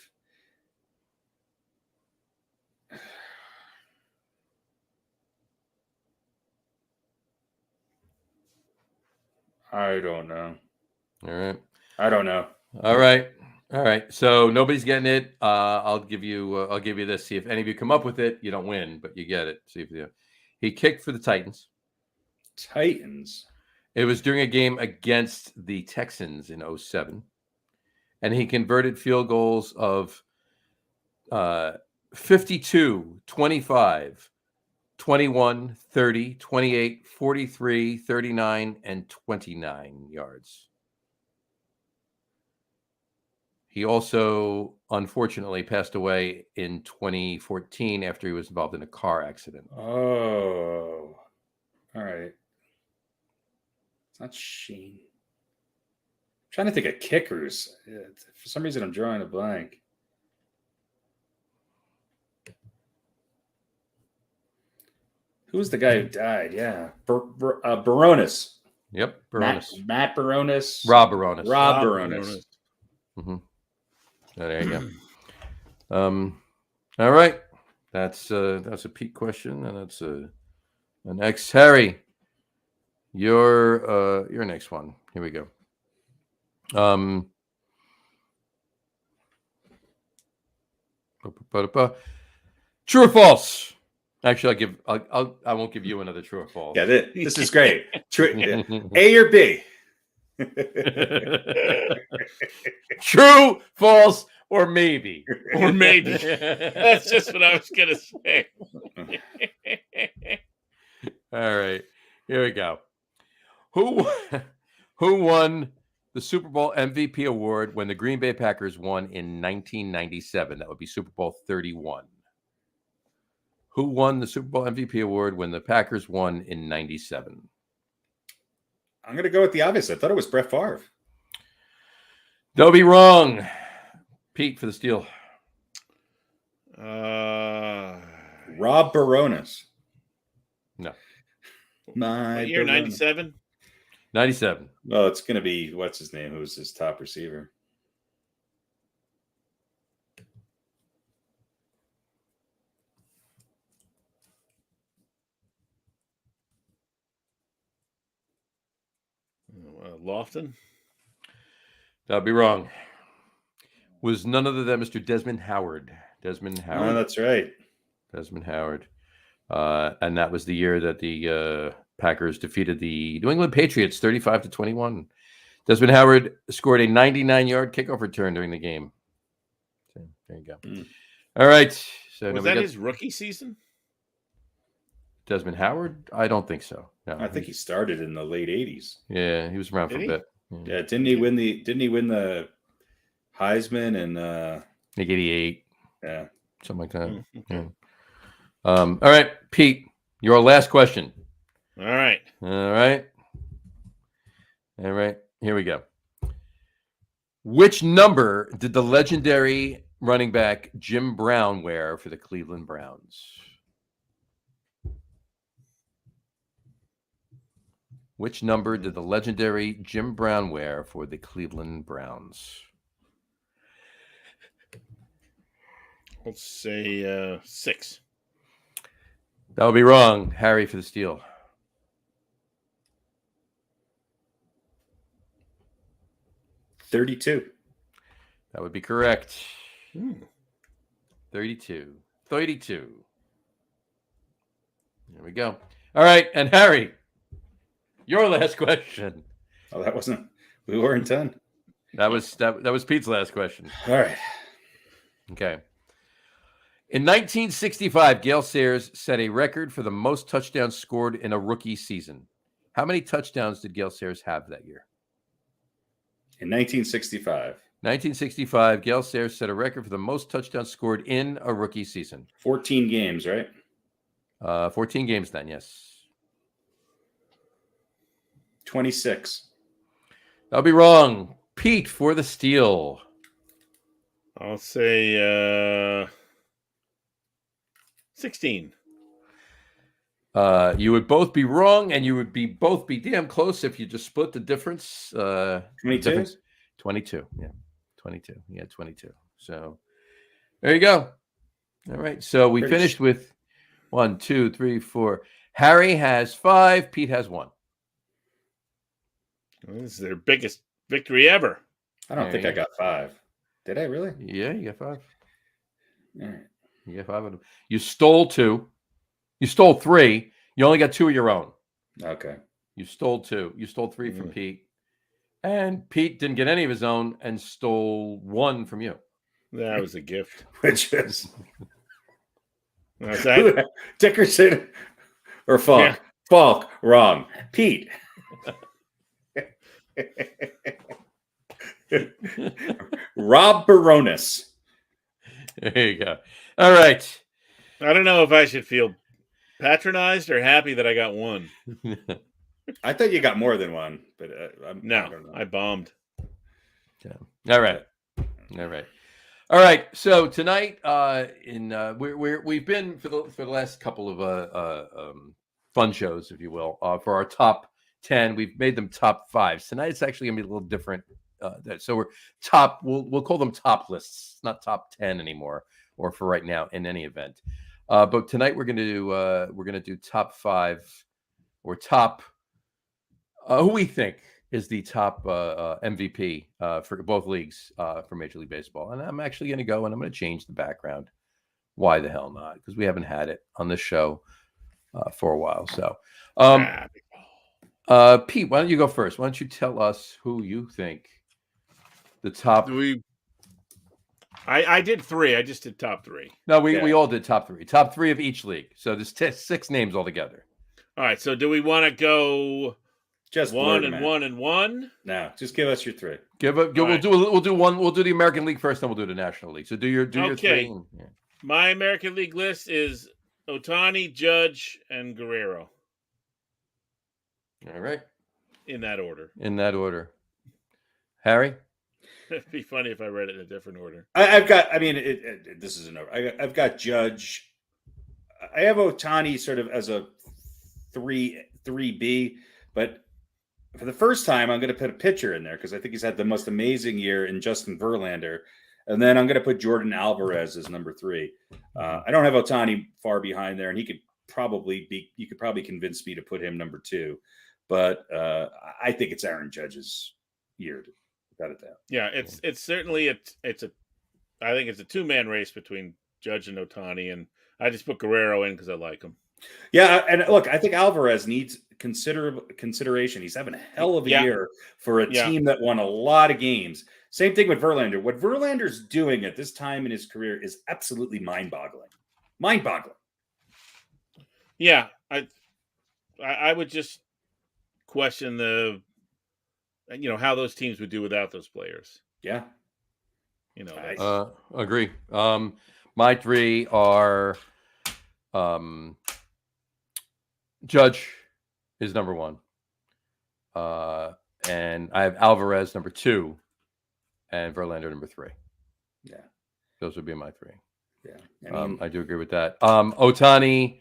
I don't know. All right. I don't know. All right. So nobody's getting it. I'll give you this. See if any of you come up with it. You don't win, but you get it. See if you. He kicked for the Titans. Titans. It was during a game against the Texans in 07. And he converted field goals of 52, 25, 21, 30, 28, 43, 39, and 29 yards. He also, unfortunately, passed away in 2014 after he was involved in a car accident. Oh, all right. It's not Sheen. I'm trying to think of kickers. For some reason, I'm drawing a blank. Who's the guy who died? Yeah. Baronis. Yep. Baronis. Matt Baronis. Rob Baronis. Rob Baronis. Mm-hmm. Oh, there you go. All right. That's a Pete question, and that's an X. Harry, your next one. Here we go. True or false? Actually, I won't give you another true or false. Yeah, this is great. True, A or B? True, false, or maybe. Or maybe. That's just what I was going to say. All right. Here we go. Who won the Super Bowl MVP award when the Green Bay Packers won in 1997? That would be Super Bowl 31. Who won the Super Bowl MVP award when the Packers won in 97? I'm going to go with the obvious. I thought it was Brett Favre. They'll be wrong. Pete for the steal. Rob Baronis. No. What year? 97? 97. Well, it's going to be, what's his name? Who's his top receiver? Lofton? That'll be wrong. Was none other than Mr. Desmond Howard. Oh, that's right. Desmond Howard. And that was the year that the Packers defeated the New England Patriots 35-21. Desmond Howard scored a 99-yard kickoff return during the game. So, there you go. All right. So was that his rookie season? Desmond Howard? I don't think so. No, I think he started in the late 80s. Yeah, he was around for a bit. Yeah, didn't he win the Heisman and like 88? Yeah, something like that. Okay. Yeah. All right, Pete, your last question. All right. Here we go. Which number did the legendary running back Jim Brown wear for the Cleveland Browns? Which number did the legendary Jim Brown wear for the Cleveland Browns? Let's say 6. That would be wrong. Harry for the steal. 32. That would be correct. 32. There we go. All right, and Harry, your last question. Oh, we weren't done. That was Pete's last question. All right. Okay. In 1965, Gale Sayers set a record for the most touchdowns scored in a rookie season. How many touchdowns did Gale Sayers have that year? In 1965, Gale Sayers set a record for the most touchdowns scored in a rookie season. 14 games, right? 14 games then, yes. 26. That'll be wrong. Pete for the steal. I'll say 16. You would both be wrong, and you would both be damn close if you just split the difference. 22? 22. Yeah, 22. Yeah, 22. So there you go. All right. So we finished with 1, 2, 3, 4. Harry has 5. Pete has 1. This is their biggest victory ever. I don't think I got 5. Did I really? Yeah, you got 5. All right. You got 5 of them. You stole 2. You stole 3. You only got 2 of your own. Okay. You stole 2. You stole 3 from Pete. And Pete didn't get any of his own and stole 1 from you. That was a gift. Which is that? Dickerson or Falk? Yeah. Falk, wrong. Pete. Rob Baronis. There you go. All right. I don't know if I should feel patronized or happy that I got 1. I thought you got more than 1, but I bombed. Yeah. All right. All right. So tonight, we've been for the last couple of fun shows, if you will, for our top 10. We've made them top 5. Tonight it's actually gonna be a little different. So we're top. We'll call them top lists, not top 10 anymore, or for right now in any event. But tonight we're gonna do top 5 or top. Who we think is the top MVP for both leagues for Major League Baseball. And I'm actually going to go and I'm going to change the background. Why the hell not? Because we haven't had it on this show for a while. So, Pete, why don't you go first? Why don't you tell us who you think the top... I did 3. I just did top 3. No, we all did top 3. Top 3 of each league. So there's 6 names altogether. All right. So do we want to go... Just 1 and 1 and 1? No, just give us your 3. We'll do one. We'll do the American League first, then we'll do the National League. So do your 3. Yeah. My American League list is Ohtani, Judge, and Guerrero. All right. In that order. Harry? It'd be funny if I read it in a different order. I've got Judge. I have Ohtani sort of as a 3B, but for the first time, I'm going to put a pitcher in there because I think he's had the most amazing year in Justin Verlander. And then I'm going to put Jordan Alvarez as number 3. I don't have Ohtani far behind there, and you could probably convince me to put him number 2. But I think it's Aaron Judge's year, without a doubt. Yeah, it's certainly I think it's a 2-man race between Judge and Ohtani, and I just put Guerrero in because I like him. Yeah, and look, I think Alvarez needs consideration. He's having a hell of a year for a team that won a lot of games. Same thing with Verlander. What Verlander's doing at this time in his career is absolutely mind-boggling. Mind-boggling. Yeah, I would just question how those teams would do without those players. Yeah. Agree. My three are Judge is number one. And I have Alvarez number two and Verlander number three. Yeah. Those would be my three. Yeah. I do agree with that. Ohtani,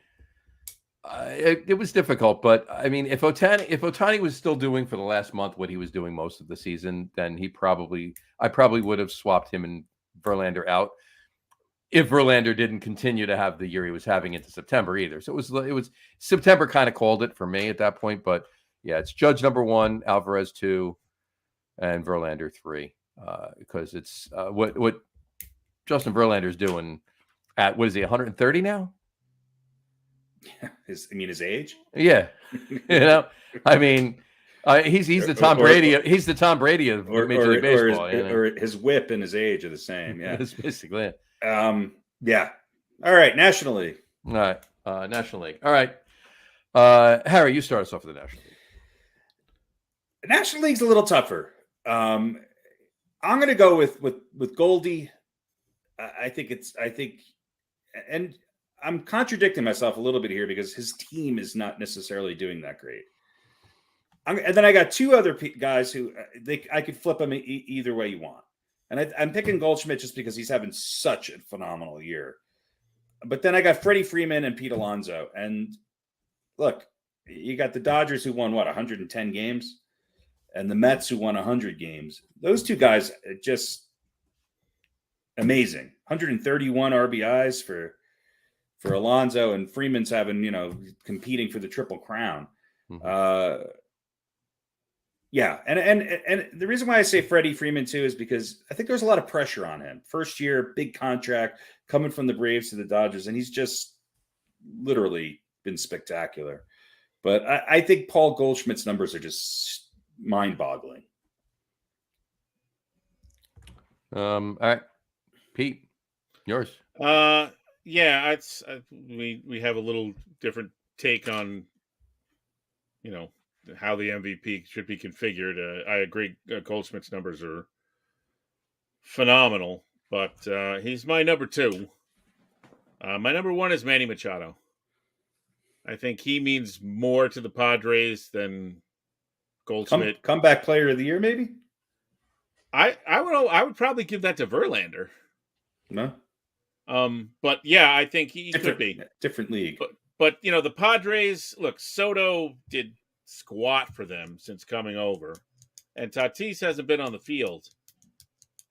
it was difficult, but I mean, if Ohtani was still doing for the last month what he was doing most of the season, then I probably would have swapped him and Verlander out if Verlander didn't continue to have the year he was having into September either. So it was September kind of called it for me at that point, but yeah, it's Judge number one, Alvarez two, and Verlander three, because it's what Justin Verlander's doing at, what is he, 130 now? His age? Yeah. I mean, he's the Tom Brady. He's the Tom Brady of Major League Baseball. Or his whip and his age are the same. Yeah. It's basically it. Yeah. All right. National League. All right. National League. All right. Harry, you start us off with the National League. National League's a little tougher. I'm going to go with Goldie. I think, and I'm contradicting myself a little bit here because his team is not necessarily doing that great. And then I got two other guys who I could flip them either way you want. And I'm picking Goldschmidt just because he's having such a phenomenal year. But then I got Freddie Freeman and Pete Alonso. And look, you got the Dodgers who won, 110 games? And the Mets who won 100 games. Those two guys are just amazing. 131 RBIs for Alonso, and Freeman's having, competing for the Triple Crown. Mm-hmm. Yeah. And the reason why I say Freddie Freeman too is because I think there's a lot of pressure on him. First year, big contract, coming from the Braves to the Dodgers, and he's just literally been spectacular. But I think Paul Goldschmidt's numbers are just mind-boggling. All right, Pete, yours. Yeah, it's we have a little different take on how the MVP should be configured. I agree, Goldschmidt's numbers are phenomenal, but he's my number two. My number one is Manny Machado. I think he means more to the Padres than Goldschmidt. Comeback player of the year, maybe? I would probably give that to Verlander. No. But yeah, I think he could be. Different league. But the Padres, look, Soto did squat for them since coming over, and Tatis hasn't been on the field.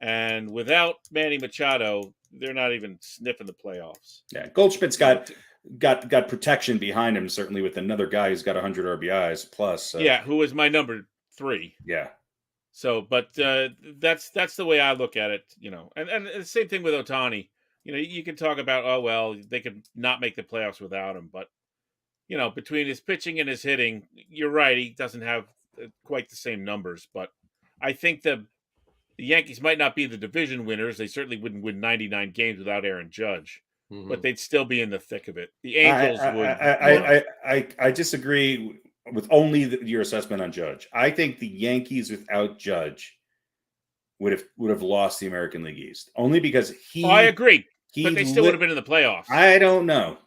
And without Manny Machado, they're not even sniffing the playoffs. Yeah, Goldschmidt's got protection behind him, certainly with another guy who's got 100 RBIs plus. So. Yeah, who is my number three. Yeah. So, but that's the way I look at it, And the same thing with Ohtani. You can talk about, they could not make the playoffs without him, but between his pitching and his hitting, you're right, he doesn't have quite the same numbers. But I think the Yankees might not be the division winners. They certainly wouldn't win 99 games without Aaron Judge, but they'd still be in the thick of it. The Angels would. I disagree with only your assessment on Judge. I think the Yankees without Judge would have lost the American League East, only because I agree, but they still would have been in the playoffs. I don't know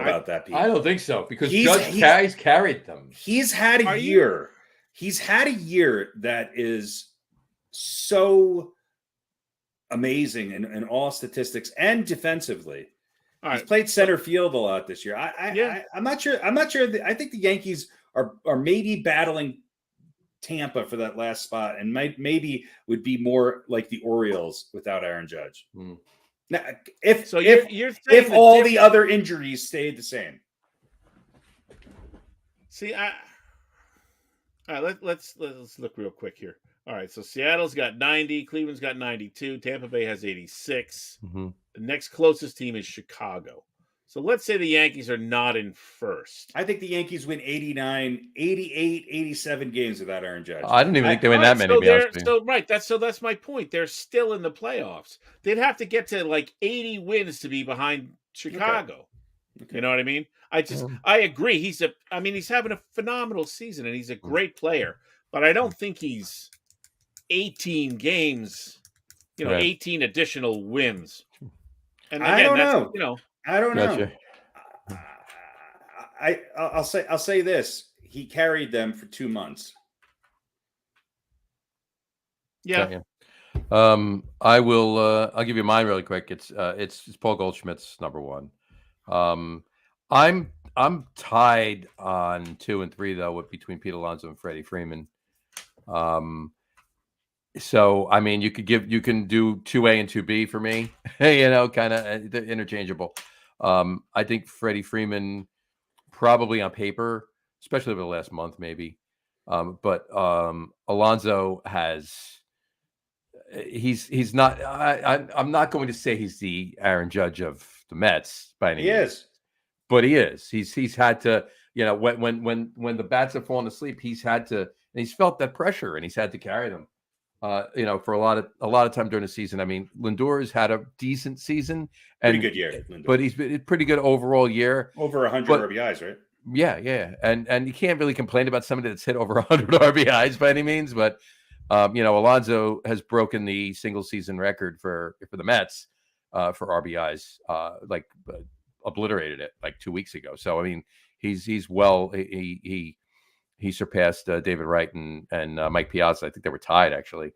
about that, Pete. I don't think so, because Judge carried them. He's had a year. He's had a year that is so amazing in all statistics and defensively. He's played center field a lot this year. I'm not sure. I think the Yankees are maybe battling Tampa for that last spot, and maybe would be more like the Orioles without Aaron Judge. Now, if all the other injuries stayed the same. See, all right, let's look real quick here. All right, so Seattle's got 90, Cleveland's got 92, Tampa Bay has 86. Mm-hmm. The next closest team is Chicago. So let's say the Yankees are not in first. I think the Yankees win 89, 88, 87 games without Aaron Judge. I didn't even think they win that many. That's my point. They're still in the playoffs. They'd have to get to like 80 wins to be behind Chicago. Okay. You know what I mean? I agree. He's having a phenomenal season and he's a great player, but I don't think he's 18 games, 18 additional wins. And again, I don't know. I don't know. Gotcha. I'll say this. He carried them for 2 months. Yeah. I will. I'll give you mine really quick. It's Paul Goldschmidt's number one. I'm tied on 2 and 3 though, between Pete Alonso and Freddie Freeman. So I mean, you can do 2A and 2B for me. Kind of interchangeable. I think Freddie Freeman probably on paper, especially over the last month, maybe. But Alonso he's not. I'm not going to say he's the Aaron Judge of the Mets by any means. But he is. He's had to. When the bats have fallen asleep, he's had to. And he's felt that pressure, and he's had to carry them. For a lot of time during the season. I mean, Lindor's had a decent season, and pretty good year, Lindor. But he's been a pretty good overall year. Over 100 RBIs, right? Yeah, and you can't really complain about somebody that's hit over 100 RBIs by any means. But Alonso has broken the single season record for the Mets for RBIs, obliterated it like 2 weeks ago. So I mean, he's well. He surpassed David Wright and Mike Piazza. I think they were tied actually.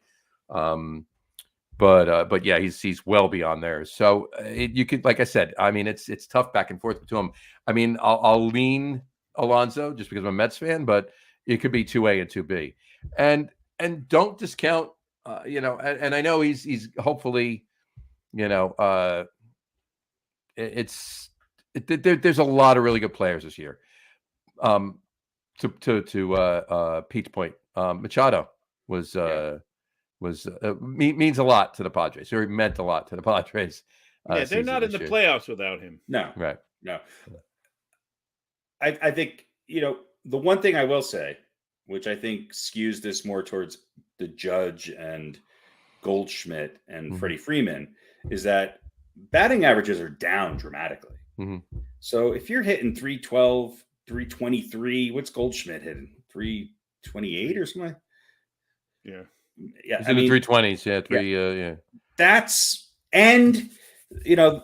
But yeah, he's well beyond theirs. So you could, like I said, I mean, it's tough back and forth between them. I mean, I'll lean Alonso just because I'm a Mets fan, but it could be 2A and 2B. And don't discount, and I know he's hopefully, there's a lot of really good players this year. To Pete's point, Machado means a lot to the Padres. Or meant a lot to the Padres. They're not in the playoffs without him. No, right? No. I think the one thing I will say, which I think skews this more towards the Judge and Goldschmidt and Freddie Freeman, is that batting averages are down dramatically. Mm-hmm. So if you're hitting 312. 323. What's Goldschmidt hitting? 328 or something? Yeah. He's in the 320s. Yeah. That's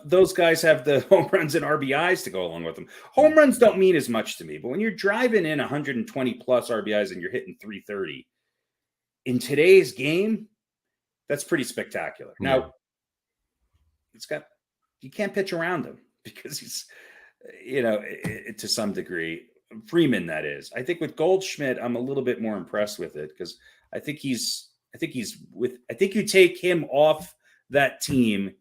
those guys have the home runs and RBIs to go along with them. Home runs don't mean as much to me, but when you're driving in 120 plus RBIs and you're hitting 330 in today's game, that's pretty spectacular. Yeah. Now, you can't pitch around him because he's. To some degree, Freeman, that is. I think with Goldschmidt, I'm a little bit more impressed with it because I think you take him off that team.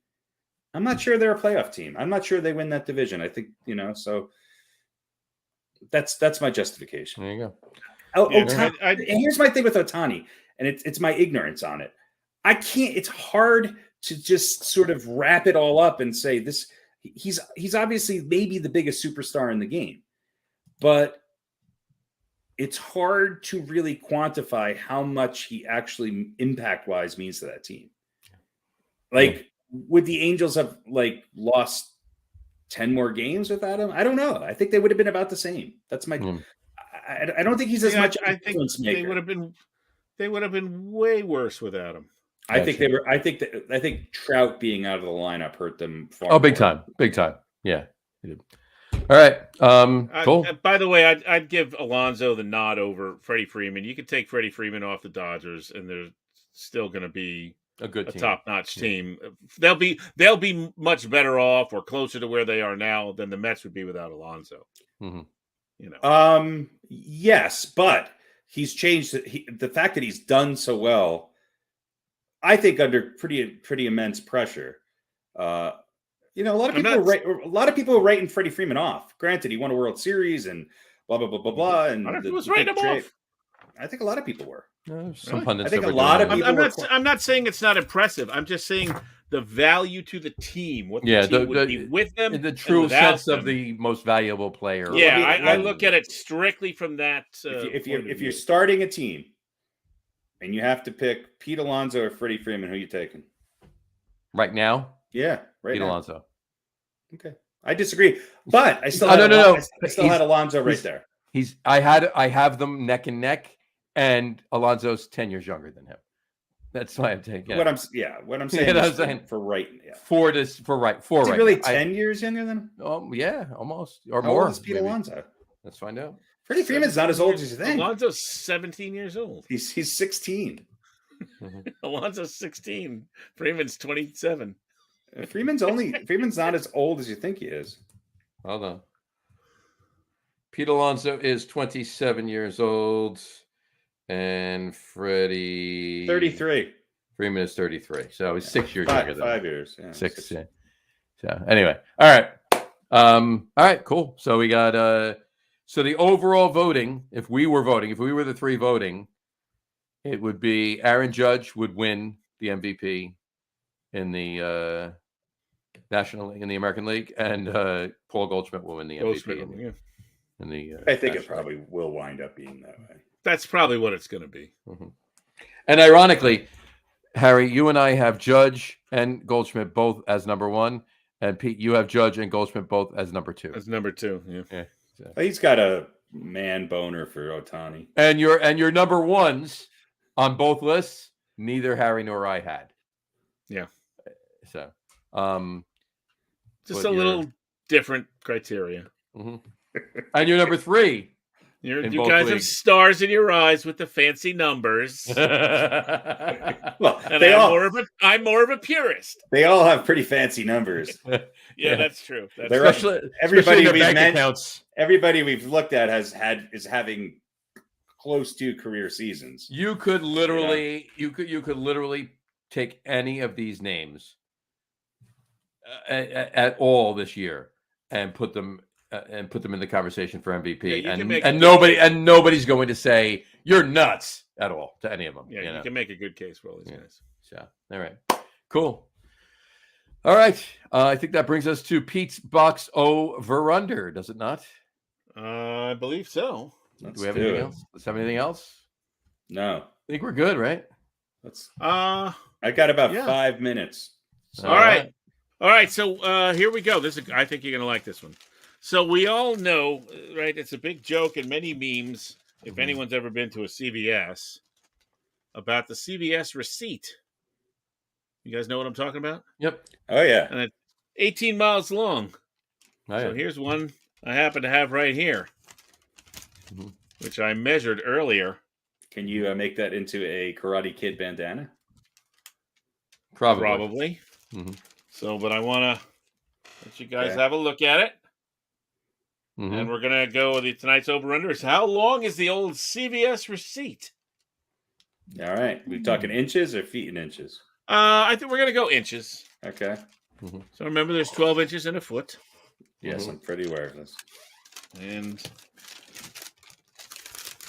I'm not sure they're a playoff team. I'm not sure they win that division. I think, so that's my justification. There you go. And here's my thing with Ohtani, and it's my ignorance on it. It's hard to just sort of wrap it all up and say this. He's obviously maybe the biggest superstar in the game, but it's hard to really quantify how much he actually impact-wise means to that team. Would the Angels have lost 10 more games without him? I don't know. I think they would have been about the same. That's my. I don't think he's as much. I think they would have been. They would have been way worse without him. I think they were. I think Trout being out of the lineup hurt them far. Oh, big time. Yeah. All right. Cool. By the way, I'd give Alonso the nod over Freddie Freeman. You could take Freddie Freeman off the Dodgers, and they're still going to be a good team. Top-notch team. They'll be much better off or closer to where they are now than the Mets would be without Alonso. Mm-hmm. Yes, but he's changed. The fact that he's done so well. I think under pretty immense pressure. A lot of people are writing Freddie Freeman off. Granted, he won a World Series and blah blah blah blah blah. And was writing him off. I think a lot of people were. Some pundits. I think a lot of people. I'm not saying it's not impressive. I'm just saying the value to the team, what the team would be with them, in the true sense them. of the most valuable player. Yeah, I look at it strictly from that. If you're starting a team and you have to pick Pete Alonso or Freddie Freeman, who are you taking Right now? Yeah, Pete Alonso. Okay, I disagree, but I still I still had Alonso right there. I have them neck and neck, and Alonso's 10 years younger than him. That's why I'm taking. Yeah. What I'm saying is for right. Yeah. Is he really 10 years younger than him? Oh yeah, almost or How more. Old is Pete Alonso? Let's find out. Freddie Freeman's not as old as you think. Alonso's 17 years old. He's 16. Alonso's 16. Freeman's 27. Freeman's not as old as you think he is. Hold on. Pete Alonso is 27 years old, and Freddie 33. Freeman is 33, so he's 6 years younger than 5 years. Yeah, 6. Yeah. So anyway, all right, cool. So we got so the overall voting. If we were the three voting, it would be Aaron Judge would win the MVP in the National League, in the American League, and Paul Goldschmidt will win the MVP. I think it probably will wind up being that way. That's probably what it's going to be. Mm-hmm. And ironically, Harry, you and I have Judge and Goldschmidt both as number 1, and Pete, you have Judge and Goldschmidt both as number 2. As number 2, yeah. So. He's got a man boner for Ohtani. And your number 1s on both lists, neither Harry nor I had. Yeah. So, just a little different criteria. Mm-hmm. And you're number 3. You guys have stars in your eyes with the fancy numbers. Well, and I'm more of a purist. They all have pretty fancy numbers. Yeah, that's true. Everybody we've looked at is having close to career seasons. You could literally you could literally take any of these names at all this year and put them in the conversation for MVP, and nobody's going to say you're nuts at all to any of them. Yeah, you can make a good case for all these guys. So, all right, cool. All right, I think that brings us to Pete's box over under, does it not? I believe so. Do we have anything else? Let's have anything else? No, I think we're good, right? I got about 5 minutes. So. All right. So here we go. I think you're gonna like this one. So we all know, right? It's a big joke and many memes, if anyone's ever been to a CVS, about the CVS receipt. You guys know what I'm talking about? Yep. Oh, yeah. And it's 18 miles long. Oh, yeah. So here's one I happen to have right here, which I measured earlier. Can you make that into a Karate Kid bandana? Probably. Mm-hmm. So, but I want to let you guys have a look at it. Mm-hmm. And we're going to go with tonight's over-under. So how long is the old CVS receipt? All right. We talking inches or feet and inches? I think we're going to go inches. Okay. Mm-hmm. So remember, there's 12 inches in a foot. Yes, I'm pretty aware of this. And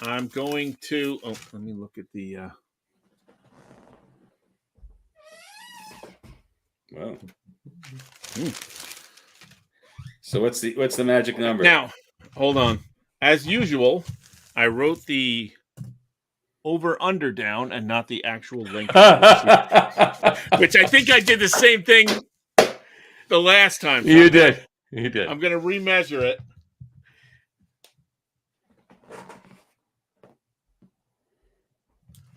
I'm going to... Oh, let me look at the... Wow. So what's the magic number? Now, hold on. As usual, I wrote the over-under down and not the actual length. Which I think I did the same thing the last time. So You did. I'm going to remeasure it.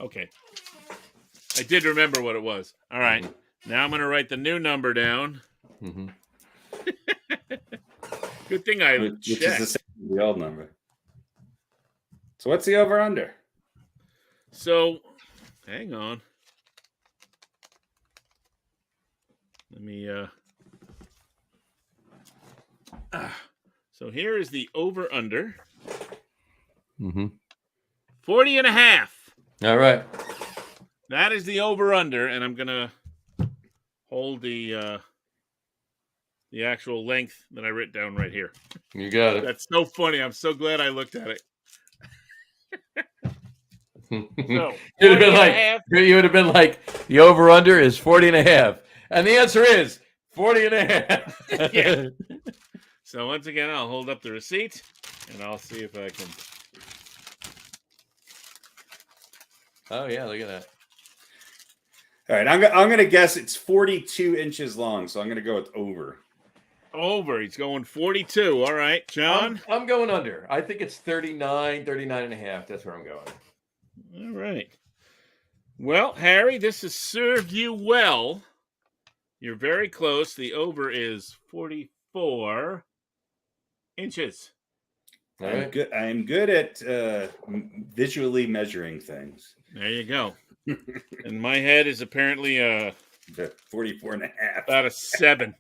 Okay. I did remember what it was. All right. Now I'm going to write the new number down. Mm-hmm. Good thing I Which is the same as the old number. So what's the over-under? So, hang on. Let me, so here is the over-under. 40 and a half. All right. That is the over-under, and I'm going to hold the actual length that I wrote down right here. You got it. That's so funny. I'm so glad I looked at it. So, you would have been like, the over-under is 40 and a half. And the answer is 40 and a half. Yeah. So once again, I'll hold up the receipt, and I'll see if I can. Oh, yeah, look at that. All right, I'm going to guess it's 42 inches long, so I'm going to go with over. Over. He's going 42. All right, John? I'm going under. I think it's 39 and a half. That's where I'm going. All right. Well, Harry, this has served you well. You're very close. The over is 44 inches. I'm good at visually measuring things. There you go. And my head is apparently 44 and a half. About a 7.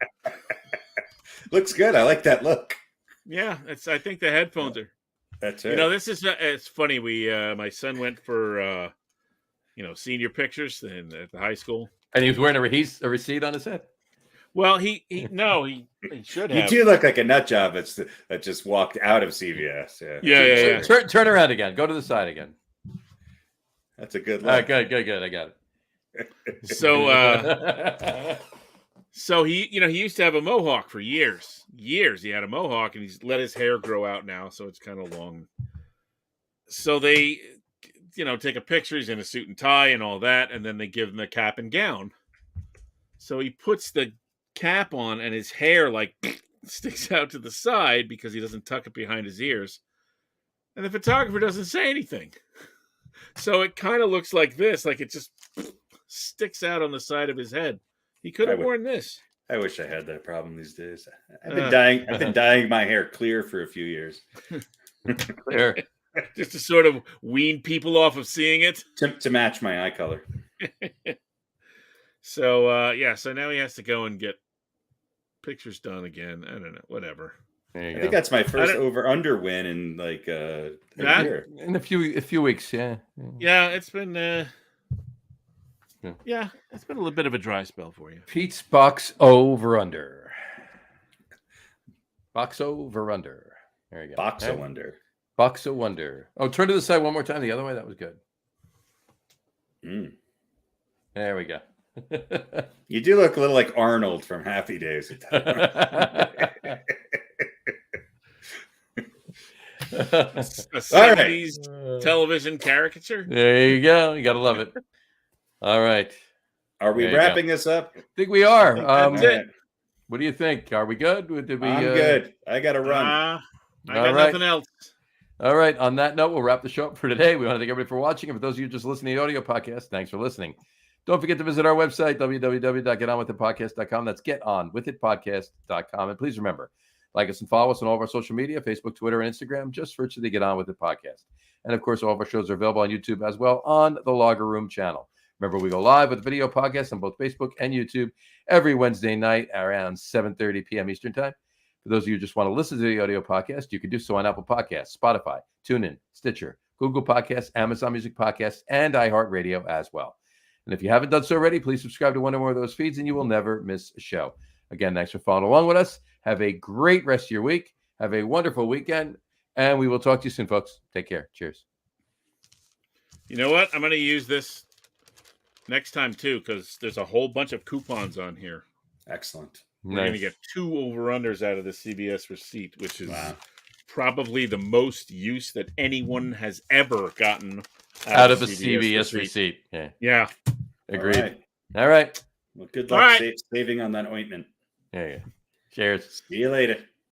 Looks good. I like that look. Yeah, I think the headphones are. That's right. You know, this is it's funny. My son went for senior pictures at the high school, and he was wearing a receipt on his head. Well, he should have. You do look like a nut job that just walked out of CVS. Yeah. Turn around again. Go to the side again. That's a good look. Good. I got it. So he used to have a mohawk for years. He had a mohawk, and he's let his hair grow out now, so it's kind of long. So they, take a picture. He's in a suit and tie and all that, and then they give him a cap and gown. So he puts the cap on, and his hair sticks out to the side because he doesn't tuck it behind his ears. And the photographer doesn't say anything. So it kind of looks like this, like it just sticks out on the side of his head. He could have worn this. I wish I had that problem these days. I've been dyeing my hair clear for a few years. Clear. Just to sort of wean people off of seeing it. To match my eye color. So now he has to go and get pictures done again. I don't know, whatever. I think that's my first over-under win in a year. In a few weeks, yeah. Yeah, it's been it's been a little bit of a dry spell for you. Pete's box over-under. Box over-under. There you go. Box over-under. Box over-under. Oh, turn to the side one more time. The other way. That was good. There we go. You do look a little like Arnold from Happy Days. A 70s television caricature. There you go. You gotta love it. All right. Are we wrapping this up? I think we are. That's it. What do you think? Are we good? Did we, I'm good. I got to run. I got nothing else. All right. On that note, we'll wrap the show up for today. We want to thank everybody for watching. And for those of you just listening to the audio podcast, thanks for listening. Don't forget to visit our website, www.getonwithitpodcast.com. That's getonwithitpodcast.com. And please remember, like us and follow us on all of our social media, Facebook, Twitter, and Instagram. Just search the Get On With It podcast. And, of course, all of our shows are available on YouTube as well on the Logger Room channel. Remember, we go live with video podcasts on both Facebook and YouTube every Wednesday night around 7:30 p.m. Eastern Time. For those of you who just want to listen to the audio podcast, you can do so on Apple Podcasts, Spotify, TuneIn, Stitcher, Google Podcasts, Amazon Music Podcasts, and iHeartRadio as well. And if you haven't done so already, please subscribe to one or more of those feeds, and you will never miss a show. Again, thanks for following along with us. Have a great rest of your week. Have a wonderful weekend, and we will talk to you soon, folks. Take care. Cheers. You know what? I'm going to use this next time, too, because there's a whole bunch of coupons on here. Excellent. We're going to get 2 over-unders out of the CBS receipt, which is probably the most use that anyone has ever gotten out of a CBS receipt. Yeah. Agreed. All right. Well, good luck saving on that ointment. Yeah. Cheers. See you later.